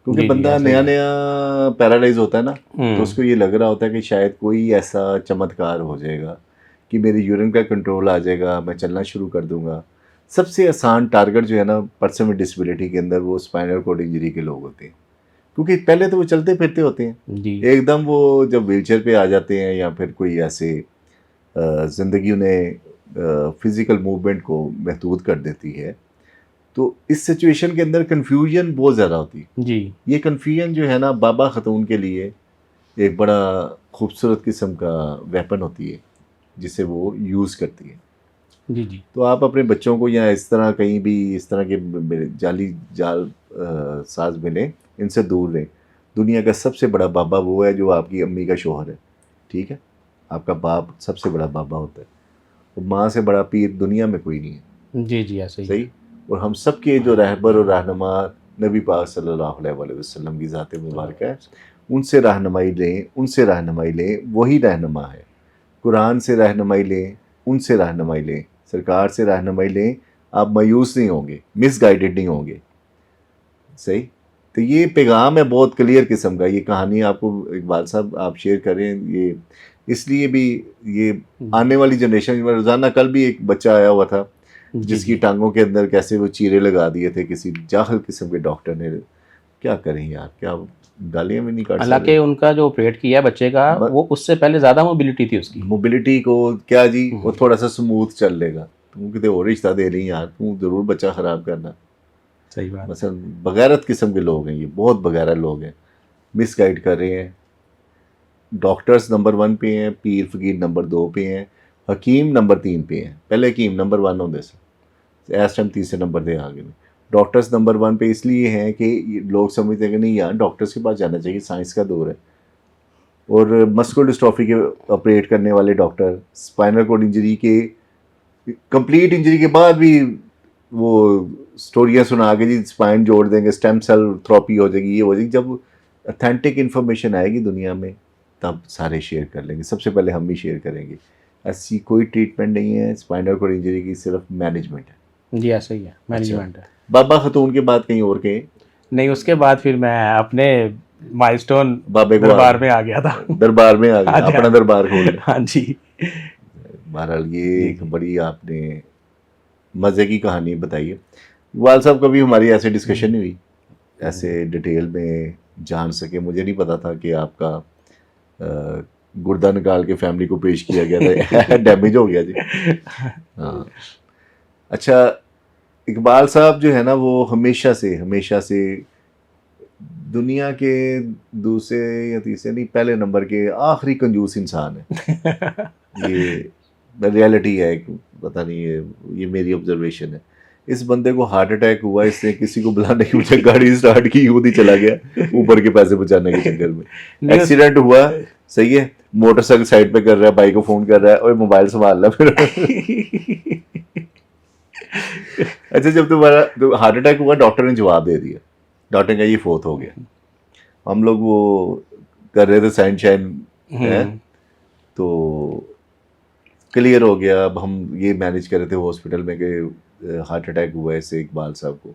क्योंकि बंदा नया नया पैरालाइज होता है ना, तो उसको ये लग रहा होता है कि शायद कोई ऐसा चमत्कार हो जाएगा कि मेरी यूरिन का कंट्रोल आ जाएगा, मैं चलना शुरू कर दूंगा। सबसे आसान टारगेट जो है ना पर्सन विद डिसेबिलिटी के अंदर, वो स्पाइनल कोड इंजरी के लोग होते हैं, क्योंकि पहले तो वो चलते फिरते होते हैं जी। एकदम वो जब व्हीलचेयर पे आ जाते हैं या फिर कोई ऐसे ज़िंदगी उन्हें फिज़िकल मूवमेंट को महदूद कर देती है, तो इस सिचुएशन के अंदर कन्फ्यूजन बहुत ज़्यादा होती है जी। ये कन्फ्यूजन जो है ना बाबा खतून के लिए एक बड़ा खूबसूरत किस्म का वेपन होती है जिसे वो यूज़ करती है। जी जी। तो आप अपने बच्चों को या इस तरह कहीं भी इस तरह के जाल साज मिले, इनसे दूर रहें। दुनिया का सबसे बड़ा बाबा वो है जो आपकी अम्मी का शोहर है, ठीक है? आपका बाप सबसे बड़ा बाबा होता है, और माँ से बड़ा पीर दुनिया में कोई नहीं है। जी जी, ऐसे ही सही। और हम सब के जो रहबर और रहनुमा नबी पाक सल्लल्लाहु अलैहि वसल्लम की ज़ात मुबारक है, उनसे रहनुमाई लें, वही रहनुमा है। कुरान से रहनुमाई लें, उनसे रहनुमाई लें, सरकार से रहनुमाई लें, आप मायूस नहीं होंगे, मिसगाइडेड नहीं होंगे। सही। तो ये पैगाम है बहुत क्लियर किस्म का। ये कहानी आपको इकबाल साहब आप शेयर करें, ये इसलिए भी ये आने वाली जनरेशन में, रोज़ाना कल भी एक बच्चा आया हुआ था जिसकी टांगों के अंदर कैसे वो चीरे लगा दिए थे किसी जाहल किस्म के डॉक्टर ने। क्या करें यार, क्या गालियाँ भी नहीं काट हालांकि सकते। उनका जो ऑपरेट किया बच्चे का ब- वो उससे पहले ज़्यादा मोबिलिटी थी उसकी। मोबिलिटी को क्या जी, वो हम्म, थोड़ा सा स्मूथ चल लेगा। तू कितने और रिश्ता दे रही यार, तू जरूर बच्चा खराब करना। सही बात है। मसलन बगैरत किस्म के लोग हैं ये, बहुत बगैरत लोग हैं, मिसगाइड कर रहे हैं। डॉक्टर्स नंबर 1 पे हैं, पीर फकीर नंबर 2 पे हैं, हकीम नंबर 3 पे हैं। पहले हकीम नंबर 1 होंगे से, इस टाइम तीसरे नंबर दे आगे में। डॉक्टर्स नंबर 1 पे इसलिए हैं कि ये लोग समझते हैं कि नहीं यार डॉक्टर्स के पास जाना चाहिए, साइंस का दौर है। और मस्कुलर डिस्ट्रॉफी के ऑपरेट करने वाले डॉक्टर, स्पाइनल कॉर्ड इंजरी के कंप्लीट इंजरी के बाद भी वो स्टोरियाँ सुना के जी स्पाइन जोड़ देंगे, स्टेम सेल थेरेपी हो जाएगी, ये हो जाएगी। जब अथेंटिक इन्फॉर्मेशन आएगी दुनिया में तब सारे शेयर कर लेंगे, सबसे पहले हम ही शेयर करेंगे। ऐसी कोई ट्रीटमेंट नहीं है स्पाइनल कॉर्ड इंजरी की, सिर्फ मैनेजमेंट है। जी ऐसा ही है, अच्छा, मैनेजमेंट है। बाबा खतून के बाद कहीं और के नहीं, उसके बाद फिर मैं अपने माइलस्टोन बाबे को दरबार में आ गया था। दरबार में आ गए, हाँ जी, हाँ अपना जी। दरबार खोल लिया। हाँ जी। बहरहाल ये जी एक जी। बड़ी आपने मज़े की कहानी बताई है। इकबाल साहब, कभी हमारी ऐसे डिस्कशन नहीं हुई, ऐसे डिटेल में जान सके। मुझे नहीं पता था कि आपका गुर्दा निकाल के फैमिली को पेश किया गया था। डैमेज हो गया जी। हाँ। अच्छा, इकबाल साहब जो है ना वो हमेशा से दुनिया के दूसरे या तीसरे नहीं, पहले नंबर के आखिरी कंजूस इंसान है। ये रियलिटी है, पता नहीं ये मेरी ऑब्जर्वेशन है। इस बंदे को हार्ट अटैक हुआ, इसने किसी को बुलाने की बजाय गाड़ी स्टार्ट की, खुद ही चला गया ऊपर के पैसे बचाने के चक्कर में। नहीं एक्सीडेंट हुआ, सही है, मोटरसाइकिल साइड पे कर रहा है, भाई को फोन कर रहा है और मोबाइल संभाल रहा है फिर। अच्छा, जब तुम्हारा हार्ट अटैक हुआ डॉक्टर ने जवाब दे दिया, डॉक्टर ने कहा ये फोत हो गया। हम लोग वो कर रहे थे सनशाइन है, हम्म, तो क्लियर हो गया। अब हम ये मैनेज कर रहे थे हॉस्पिटल में कि हार्ट अटैक हुआ है इससे इकबाल साहब को।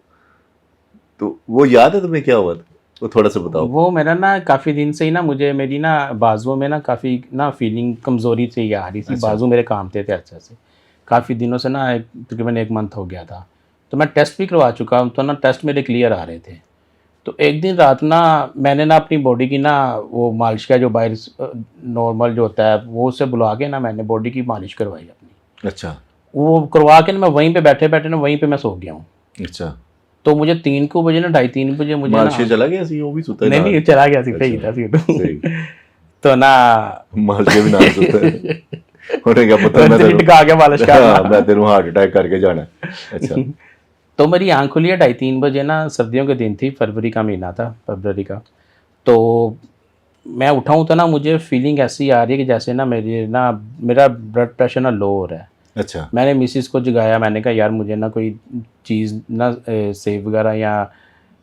तो वो याद है तुम्हें क्या हुआ था, वो थोड़ा सा बताओ। वो मेरा ना काफ़ी दिन से ही ना मुझे मेरी ना बाजुओं में ना काफ़ी ना फीलिंग कमज़ोरी से ही आ रही थी। अच्छा बाजू मेरे कांपते थे अच्छे से काफ़ी दिनों से ना, तकरीबन 1 मंथ हो गया था। तो मैं टेस्ट भी करवा चुका हूँ, तो ना टेस्ट मेरे क्लियर आ रहे थे। तो एक दिन रात ना मैंने ना अपनी बॉडी की ना वो मालिश का जो बाहर नॉर्मल जो होता है वो उससे बुला के ना मैंने बॉडी की मालिश करवाई अपनी। अच्छा वो करवा के ना मैं वहीं पे बैठे बैठे ना वहीं पे मैं सो गया हूँ। अच्छा। तो मुझे 3 को बजे ना 2:30 बजे मुझे ना, मालशे चला गया सी, वो भी सुता है नहीं नाल। नहीं चला गया सी, सही अच्छा, था सीधो। सही। तो ना मालशे भी नाल सुता है। उन्हें क्या पता मैं रंजनी तेरू, टिका के मालिश हाँ मैं करना। तेरू हार्ट अटैक करके जाना है। अच्छा तो मेरी आँख खुली है 2:30 बजे ना, सर्दियों के दिन थी, फरवरी का महीना था, फरवरी का। तो मैं उठा हूँ तो ना मुझे फीलिंग ऐसी आ रही है कि जैसे ना मेरा ब्लड प्रेशर ना लो हो रहा है। अच्छा मैंने मिसिस को जगाया, मैंने कहा यार मुझे ना कोई चीज़ ना सेव वगैरह या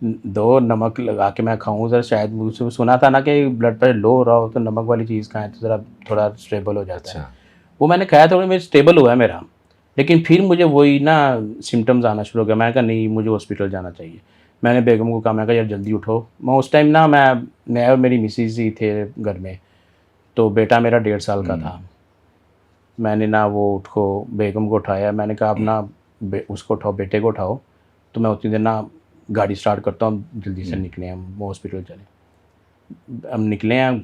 दो, नमक लगा के मैं खाऊं ज़रा, शायद मुझे सुना था ना कि ब्लड प्रेशर लो हो रहा हो तो नमक वाली चीज़ खाएं तो ज़रा थोड़ा स्टेबल हो जाता है। अच्छा। वो मैंने खाया, थोड़ा मेरा स्टेबल हुआ है मेरा। लेकिन फिर मुझे वही ना सिम्टम्स आना शुरू हो गया। मैंने कहा नहीं, मुझे हॉस्पिटल जाना चाहिए। मैंने बेगम को कहा, मैं कहा यार जल्दी उठो। मैं उस टाइम ना मैं और मेरी मिसिस ही थे घर में, तो बेटा मेरा 1.5 साल का था। मैंने ना वो उसको बेगम को उठाया, मैंने कहा अब ना उसको उठाओ, बेटे को उठाओ, तो मैं उतनी देर ना गाड़ी स्टार्ट करता हूँ, जल्दी से निकले हम हॉस्पिटल चले। हम निकले हैं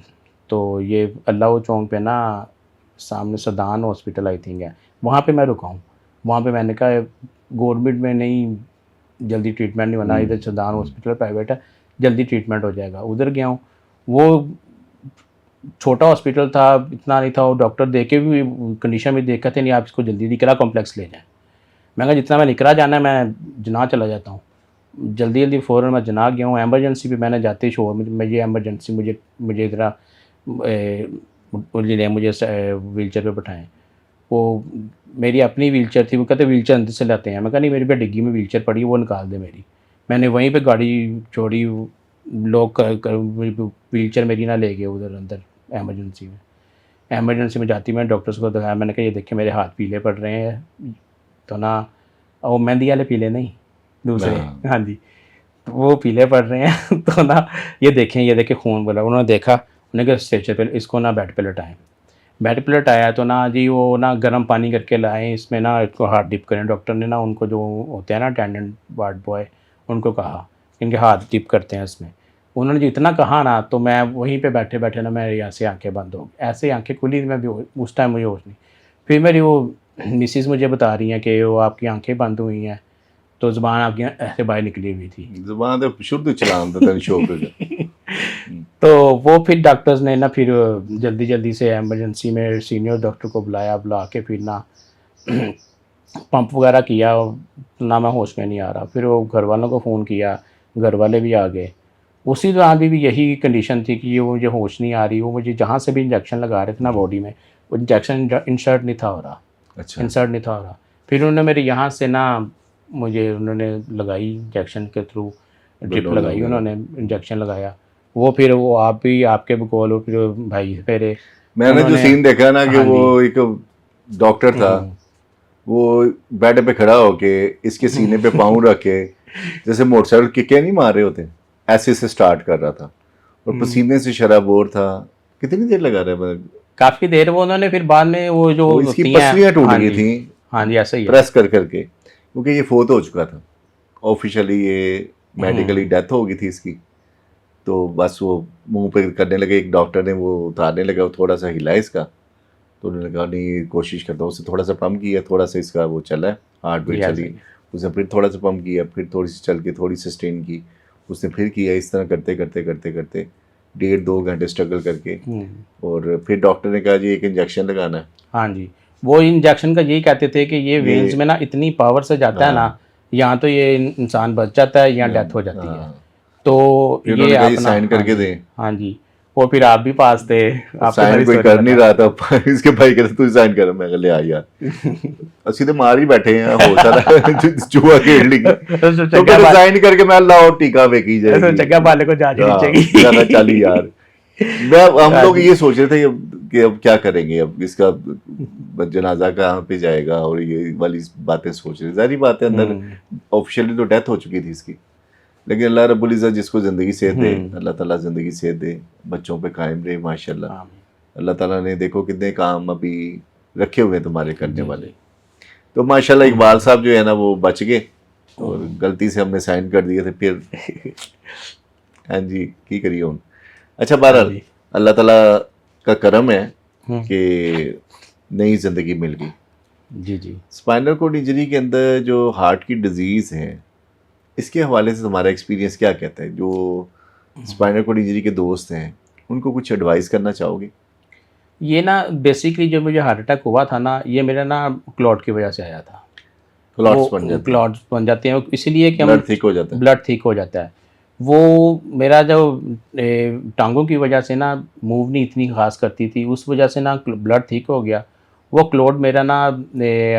तो ये अल्लाह चौक पे ना सामने सदान हॉस्पिटल आई थिंक है, वहाँ पे मैं रुका हूँ। वहाँ पे मैंने कहा गवर्नमेंट में नहीं, जल्दी ट्रीटमेंट नहीं होना, इधर सदान हॉस्पिटल प्राइवेट है, जल्दी ट्रीटमेंट हो जाएगा। उधर गया हूँ, वो छोटा हॉस्पिटल था, इतना नहीं था। वो डॉक्टर देख के भी कंडीशन भी देखा थे, नहीं आप इसको जल्दी निकरा कॉम्प्लेक्स ले जाएं। मैं कहा जितना मैं निकरा जाना है मैं जना चला जाता हूँ। जल्दी जल्दी फ़ौरन मैं जना गया हूँ। एमरजेंसी भी मैंने जाते ही शोर में मुझे एमरजेंसी मुझे ज़रा ने मुझे व्हील चेयर पर बैठाएँ। वो मेरी अपनी व्हील चेयर थी, वो कहते व्हील चेयर अंदर से लाते हैं। मैं कहा नहीं, मेरी पे डिग्गी में व्हील चेयर पड़ी है, वो निकाल दे मेरी। मैंने वहीं पे गाड़ी छोड़ी, लॉक कर व्हील चेयर मेरी ना ले गए उधर अंदर एमरजेंसी में। एमरजेंसी में जाती मैंने डॉक्टर्स को दिखाया, मैंने कहा ये देखिए मेरे हाथ पीले पड़ रहे हैं। तो ना वो मेहंदी वाले पीले नहीं, दूसरे, हाँ हाँ जी, तो वो पीले पड़ रहे हैं। तो ना ये देखें खून बोला। उन्होंने देखा, उन्होंने कहा स्ट्रेचर पे इसको ना बेड पे लटाएं। बेड पे लटाया तो ना जी वो ना गर्म पानी करके लाए, इसमें ना इसको हाथ डिप करें। डॉक्टर ने ना उनको जो होते हैं ना अटेंडेंट वार्ड बॉय, उनको कहा इनके हाथ डिप करते हैं इसमें। उन्होंने जो इतना कहा ना, तो मैं वहीं पे बैठे बैठे ना मेरी ऐसे आंखें बंद हो गई, ऐसे आंखें खुली, मैं भी उस टाइम मुझे होश नहीं। फिर मेरी वो मिसिज़ मुझे बता रही हैं कि वो आपकी आंखें बंद हुई हैं, तो ज़ुबान आपकी ऐसे बाहर निकली हुई थी। जुबान तो शुद्ध चलान था तेन शौक तो वो फिर डॉक्टर्स ने ना फिर जल्दी जल्दी से इमरजेंसी में सीनियर डॉक्टर को बुलाया, बुला के फिर ना पंप वगैरह किया, ना मैं होश में नहीं आ रहा। फिर वो घर वालों को फ़ोन किया, घर वाले भी आ गए। उसी दौरान भी यही कंडीशन थी कि ये मुझे होश नहीं आ रही, वो मुझे जहाँ से भी इंजेक्शन लगा रहे थे ना बॉडी में, वो इंजेक्शन इंसर्ट नहीं था हो रहा, अच्छा इंसर्ट नहीं था हो रहा। फिर उन्होंने मेरे यहाँ से ना मुझे उन्होंने लगाई इंजेक्शन के थ्रू, ड्रिप बलून लगाई, वगैरह। उन्होंने इंजेक्शन लगाया। वो फिर वो आप भी आपके बकौल हो, फिर भाई फेरे मैंने जो उन्होंने। सीन देखा ना कि हाँ वो जी। एक डॉक्टर था, वो बेड पे खड़ा होके इसके सीने पे पाँव रख के जैसे मोटरसाइकिल किकें नहीं मार रहे होते, ऐसे से स्टार्ट कर रहा था और पसीने से शराबोर था। कितनी देर लगा रहा है? काफ़ी देर वो उन्होंने फिर बाद में वो जो वो इसकी होती हैं। पसलियां टूट हाँ गई जी, थी हाँ जी, ऐसा ही है। प्रेस कर करके, क्योंकि ये फोत हो चुका था ऑफिशियली, ये मेडिकली डेथ हो गई थी इसकी। तो बस वो मुंह पे करने लगे, एक डॉक्टर ने वो उतारने लगा, वो थोड़ा सा हिला इसका, तो उन्होंने कहा नहीं कोशिश करता हूँ, उससे थोड़ा सा पंप किया, थोड़ा सा इसका वो चला है, हार्ट बीट जी, ऐसा चली, ही है। उसने फिर थोड़ा सा पंप किया, फिर थोड़ी सी चल के थोड़ी सस्टेन की, उसने फिर किया, इस तरह करते करते करते करते 1.5-2 घंटे स्ट्रगल करके, और फिर डॉक्टर ने कहा जी एक इंजेक्शन लगाना है। हाँ जी, वो इंजेक्शन का यही कहते थे कि ये वेन्स में ना इतनी पावर से जाता है ना, हाँ या तो ये इंसान बच जाता है या हाँ, डेथ हो जाती है। हाँ। तो फिर ये उन्होंने कहा ये अपना, साइन हाँ करके जी, दें। हाँ जी, वो फिर आप भी पास थे, आपको साइन सारी कोई स्टोरी कर नहीं पता रहा था इसके भाई कहते तू साइन कर, मैं कहा ले आ यार ਅਸੀਂ ਤੇ ਮਾਰ ਹੀ ਬੈਠੇ ਆ ਹੋ ਸਕਦਾ ਜੂਆ ਖੇਡ ਲਈ है। तो तो चंगा फिर बाल, साइन करके मैं लाओ टीका वेखी तो जाएगी। चंगा बाले को जांच नहीं हाँ, चाहिए। मैं कहा चल ही यार, मैं हम हाँ लोग जी। ये सोच रहे थे कि अब क्या करेंगे, अब इसका जनाजा कहाँ पे जाएगा, और ये वाली बातें सोच रहे, जारी बात है अंदर ऑफिशियली तो डेथ हो चुकी थी इसकी, लेकिन अल्लाह रब्बुल इज़्ज़त जिसको ज़िंदगी सेहत दे, अल्लाह ताला ज़िंदगी सेहत दे, बच्चों पे कायम रहे माशाल्लाह। आमीन। अल्लाह ताला ने देखो कितने काम अभी रखे हुए हैं तुम्हारे करने जी वाले। जी। तो माशाल्लाह इकबाल साहब जो है ना वो बच गए, और गलती से हमने साइन कर दिए थे फिर हाँ जी की करिए हूँ। अच्छा हाँ बहरहाल जी। अल्लाह ताला का करम है हम्म, कि नई ज़िंदगी मिल गई। जी जी। स्पाइनल कोड इंजरी के अंदर जो हार्ट की डिजीज़ है, इसके हवाले से तुम्हारा एक्सपीरियंस क्या कहता है? जो स्पाइनल कोड इंजरी के दोस्त हैं उनको कुछ एडवाइस करना चाहोगे? ये ना बेसिकली जो मुझे हार्ट अटैक हुआ था ना, ये मेरा ना क्लॉट की वजह से आया था। क्लॉट्स बन जाते हैं, क्लॉट्स बन जाते हैं इसीलिए कि हम ब्लड थिक हो जाता है। ब्लड थिक हो जाता है। वो मेरा जो टांगों की वजह से ना मूव नहीं इतनी खास करती थी, उस वजह से ना ब्लड थिक हो गया। वो क्लॉट मेरा ना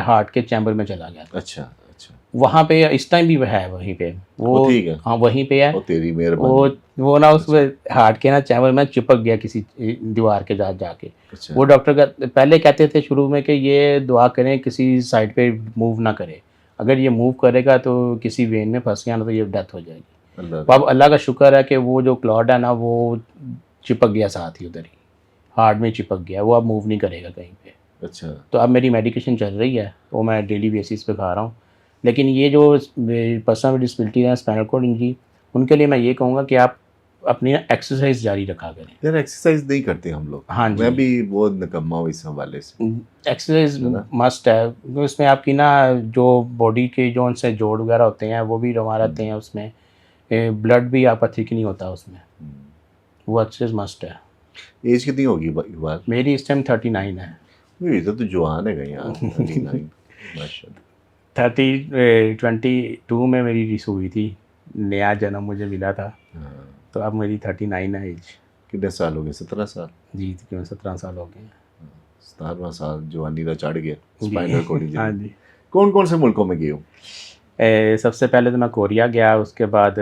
हार्ट के चैम्बर में चला गया था। अच्छा अच्छा, वहाँ पे इस टाइम भी है वहीं पे वो वो। ठीक है, हाँ वहीं पे है। वो तेरी वो मेहरबानी। वो ना उस हार्ट के ना चैम्बर में चिपक गया किसी दीवार के साथ जाके। अच्छा वो डॉक्टर का पहले कहते थे शुरू में कि ये दुआ करें किसी साइड पे मूव ना करे, अगर ये मूव करेगा तो किसी वेन में फंस गया ना तो ये डेथ हो जाएगी। अल्लाह तो अब अल्लाह का शुक्र है कि वो जो क्लॉट है ना वो चिपक गया साथ ही उधर ही, हार्ट में चिपक गया, वो अब मूव नहीं करेगा कहीं पे। अच्छा तो अब मेरी मेडिकेशन चल रही है, वो मैं डेली बेसिस पे खा रहा हूँ। लेकिन ये जो पर्सनल डिसबिलिटी है, स्पाइनल कॉर्ड इंजरी, उनके लिए मैं ये कहूँगा कि आप अपनी एक्सरसाइज जारी रखा करें। यार एक्सरसाइज नहीं करते हम लोग, हाँ जी। मैं भी बहुत निकम्मा हूँ इस हवाले से। एक्सरसाइज है ना? मस्ट है, क्योंकि उसमें आपकी ना जो बॉडी के जो उनसे जोड़ वगैरह होते हैं वो भी रवा रहते हैं उसमें, ब्लड भी आपका थिक नहीं होता उसमें, वो एक्सरसाइज मस्ट है। एज कितनी होगी इकबाल? मेरी इस टाइम 39 है। ये तो जवान है यार 39 माशाल्लाह। 22 में मेरी रिस हुई थी, नया जन्म मुझे मिला था, हाँ, तो अब मेरी 39 है एज। कितने साल हो गए? 17 साल? जी क्यों 17 साल हो गए हैं। 17वां साल जवानी का चढ़ गया जी। स्पाइनल कोड हाँ इंजरी। जी। कौन कौन से मुल्कों में गए हो? सबसे पहले तो मैं कोरिया गया, उसके बाद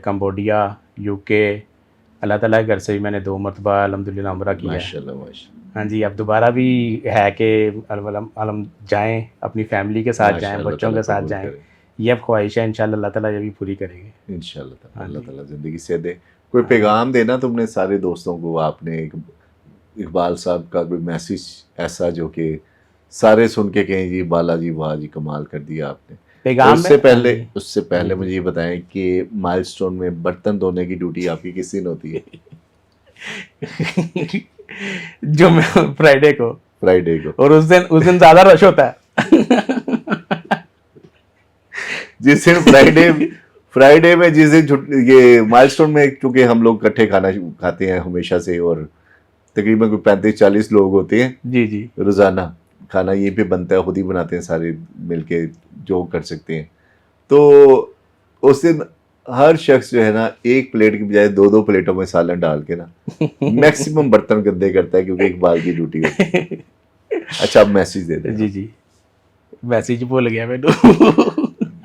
कंबोडिया, यूके, अल्लाह ताला के घर से भी मैंने 2 मरतबा अल्हम्दुलिल्लाह उम्रा किया है। माशाल्लाह माशाल्लाह हाँ जी, अब दोबारा भी है कि अलम जाएँ, अपनी फैमिली के साथ जाएँ, माशाल्लाह बच्चों ताला के साथ कबूल जाएँ। करे ये अब ख्वाहिश है, इंशाल्लाह अल्लाह ताला ये भी पूरी करेंगे। इंशाल्लाह ताला, हाँ अल्लाह जी। ताला ज़िंदगी से दे। कोई पैगाम देना तुमने सारे दोस्तों को, आपने इकबाल साहब का कोई मैसेज ऐसा जो कि सारे सुन के कहें जी बालाजी वाह जी कमाल कर दिया आपने, पैगाम उससे में- पहले हाँ उससे पहले मुझे ये बताएं कि माइलस्टोन में बर्तन धोने की ड्यूटी आपकी किस दिन होती है? जी। जो मैं फ्राइडे को, फ्राइडे को। और उस दिन ज्यादा रश होता है। जिस दिन फ्राइडे में जिस दिन ये माइलस्टोन में, क्योंकि हम लोग इकट्ठे खाना खाते हैं हमेशा से, और तकरीबन कोई 35-40 लोग होते हैं जी जी रोजाना। खाना यहीं पे बनता है, खुद ही बनाते हैं सारे मिलके जो कर सकते हैं। तो उस दिन हर शख्स जो है ना, एक प्लेट की बजाय 2-2 प्लेटों में सालन डाल के ना मैक्सिमम बर्तन गंदे करता है, क्योंकि इकबाल की ड्यूटी होती है। अच्छा, अब मैसेज दे दें। जी जी, मैसेज भूल गया मैंने।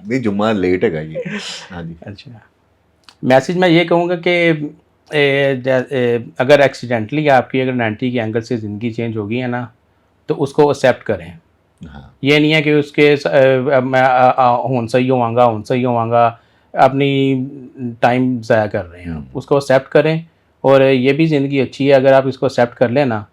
नहीं, जुम्मा लेट है ये। हाँ जी। अच्छा, मैसेज मैं ये कहूँगा कि अगर एक्सीडेंटली आपकी अगर 90 के एंगल से ज़िंदगी चेंज हो गई है ना, तो उसको एक्सेप्ट करें। हाँ, ये नहीं है कि उसके मैं हुन सही होवांगा, अपनी टाइम ज़ाया कर रहे हैं। उसको एक्सेप्ट करें, और ये भी ज़िंदगी अच्छी है। अगर आप इसको एक्सेप्ट कर लें ना,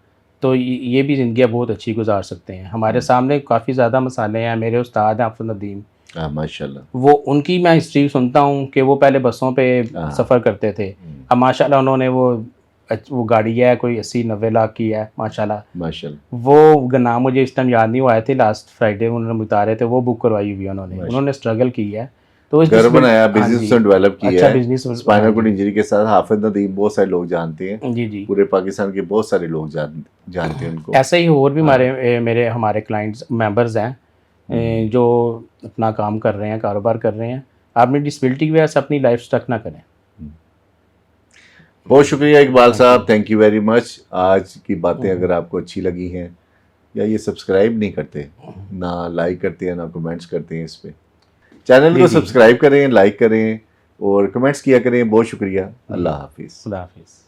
तो ये भी ज़िंदगी बहुत अच्छी गुजार सकते हैं। हमारे सामने काफ़ी ज़्यादा मसाले हैं। मेरे उस्ताद हैं आफत नदीम, हाँ, माशाल्लाह। वो उनकी मैं हिस्ट्री सुनता हूँ कि वो पहले बसों पे हाँ। सफ़र करते थे। अब माशाल्लाह उन्होंने वो गाड़ी है कोई 80-90 लाख की है माशाल्लाह। माशाल्लाह। वो नाम मुझे इस टाइम याद नहीं हुआ, आए थे लास्ट फ्राइडे उन्होंने उतारे थे, वो बुक करवाई हुई है उन्होंने स्ट्रगल की है। तो इस घर बनाया, हाँ बिजनेस जी, डेवलप किया अच्छा है। बिजनेस, स्पाइनल कॉर्ड इंजरी के साथ हाफिज नदीम बहुत सारे लोग जानते हैं, जी जी। पूरे पाकिस्तान के बहुत सारे लोग जानते हैं उनको। ऐसे ही और भी हमारे क्लाइंट्स मेंबर्स हैं जो अपना काम कर रहे हैं, कारोबार कर रहे हैं। आप अपनी डिसेबिलिटी की वजह से अपनी लाइफ स्टक ना करें। बहुत शुक्रिया इकबाल साहब, थैंक यू वेरी मच। आज की बातें अगर आपको अच्छी लगी हैं, या ये सब्सक्राइब नहीं करते, ना लाइक करते हैं, ना कमेंट्स करते हैं, इस पे चैनल को सब्सक्राइब करें, लाइक करें और कमेंट्स किया करें। बहुत शुक्रिया। अल्लाह हाफिज़। खुदा हाफिज़।